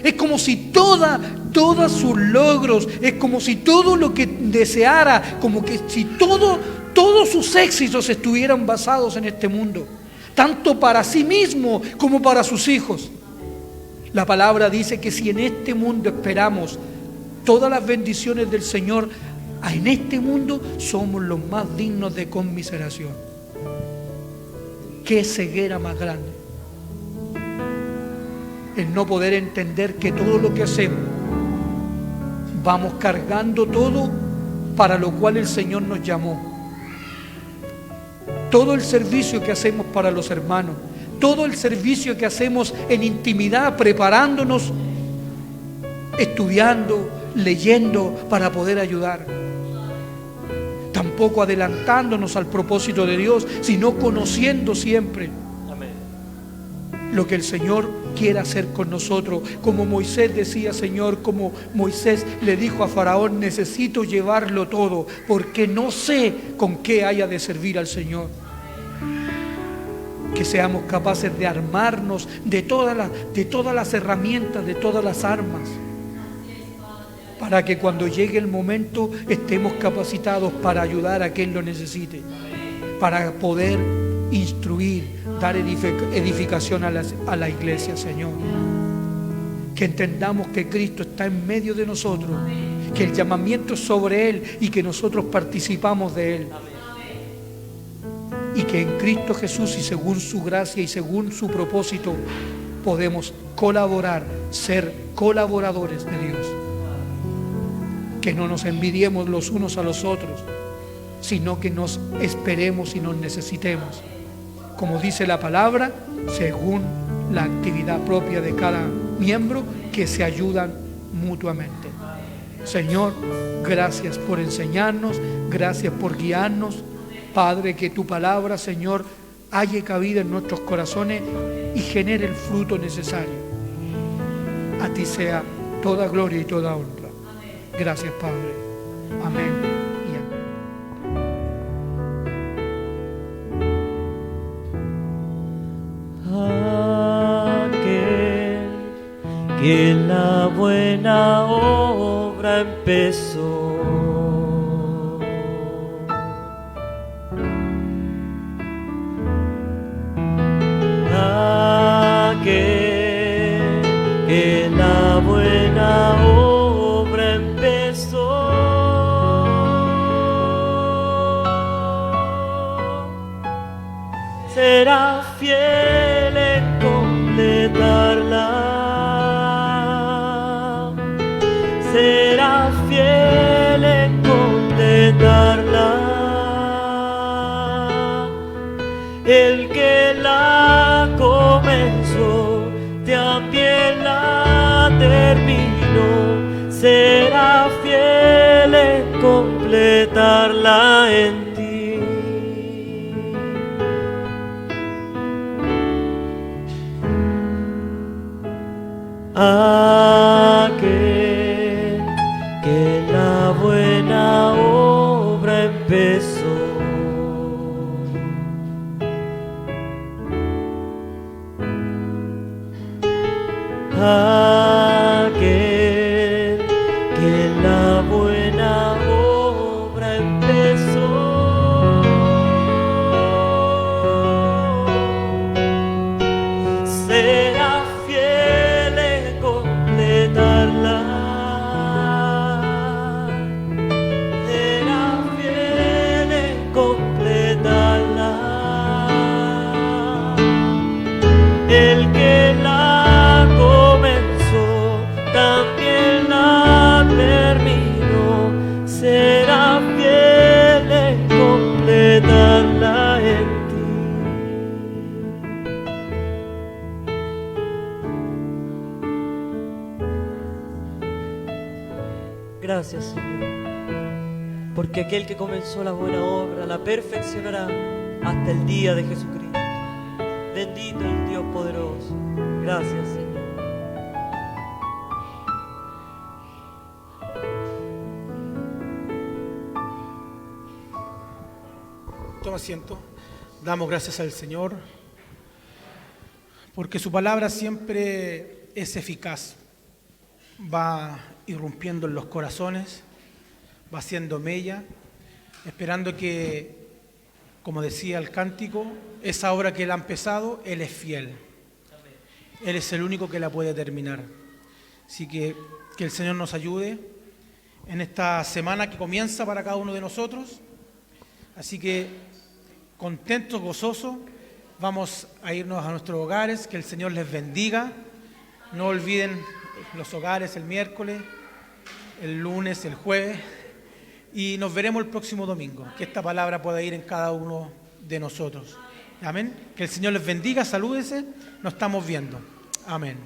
Es como si todos sus logros, es como si todo lo que deseara, como que si todos sus éxitos estuvieran basados en este mundo, tanto para sí mismo como para sus hijos. La palabra dice que si en este mundo esperamos todas las bendiciones del Señor, en este mundo somos los más dignos de conmiseración. Qué ceguera más grande el no poder entender que todo lo que hacemos vamos cargando todo para lo cual el Señor nos llamó. Todo el servicio que hacemos para los hermanos, todo el servicio que hacemos en intimidad, preparándonos, estudiando, leyendo para poder ayudar. Tampoco adelantándonos al propósito de Dios, sino conociendo siempre lo que el Señor quiere hacer con nosotros. Como Moisés decía, Señor, como Moisés le dijo a Faraón, necesito llevarlo todo, porque no sé con qué haya de servir al Señor. Que seamos capaces de armarnos de todas las herramientas, de todas las armas, para que cuando llegue el momento estemos capacitados para ayudar a quien lo necesite, para poder instruir, dar edificación a la iglesia, Señor. Que entendamos que Cristo está en medio de nosotros, que el llamamiento es sobre Él y que nosotros participamos de Él. Y que en Cristo Jesús y según su gracia y según su propósito podemos colaborar, ser colaboradores de Dios. Que no nos envidiemos los unos a los otros, sino que nos esperemos y nos necesitemos. Como dice la palabra, según la actividad propia de cada miembro, que se ayudan mutuamente. Señor, gracias por enseñarnos, gracias por guiarnos. Padre, que tu palabra, Señor, halle cabida en nuestros corazones y genere el fruto necesario. A ti sea toda gloria y toda honra. Gracias, Padre. Amén y amén. Aquel que la buena obra empezó, que la buena obra empezó, será fiel en completarla, será fiel en completarla. El que la comenzó, también la terminó, será fiel en completarla en ti. Aquel que la buena obra empezó, aquel que la buena obra empezó, será fiel en completarla, será fiel en completarla. El que la comenzó, también la terminó, será fiel en completarla en ti. Gracias, Señor, porque aquel que comenzó la buena obra la perfeccionará hasta el día de Jesucristo. Bendito el Dios poderoso. Gracias, Señor. Toma asiento. Damos gracias al Señor porque su palabra siempre es eficaz, va irrumpiendo en los corazones, va haciendo mella, esperando que, como decía el cántico, esa obra que Él ha empezado, Él es fiel. Él es el único que la puede terminar. Así que el Señor nos ayude en esta semana que comienza para cada uno de nosotros. Así que, contentos, gozosos, vamos a irnos a nuestros hogares, que el Señor les bendiga. No olviden los hogares el miércoles, el lunes, el jueves, y nos veremos el próximo domingo. Que esta palabra pueda ir en cada uno de nosotros. Amén. Que el Señor les bendiga, salúdense, nos estamos viendo. Amén.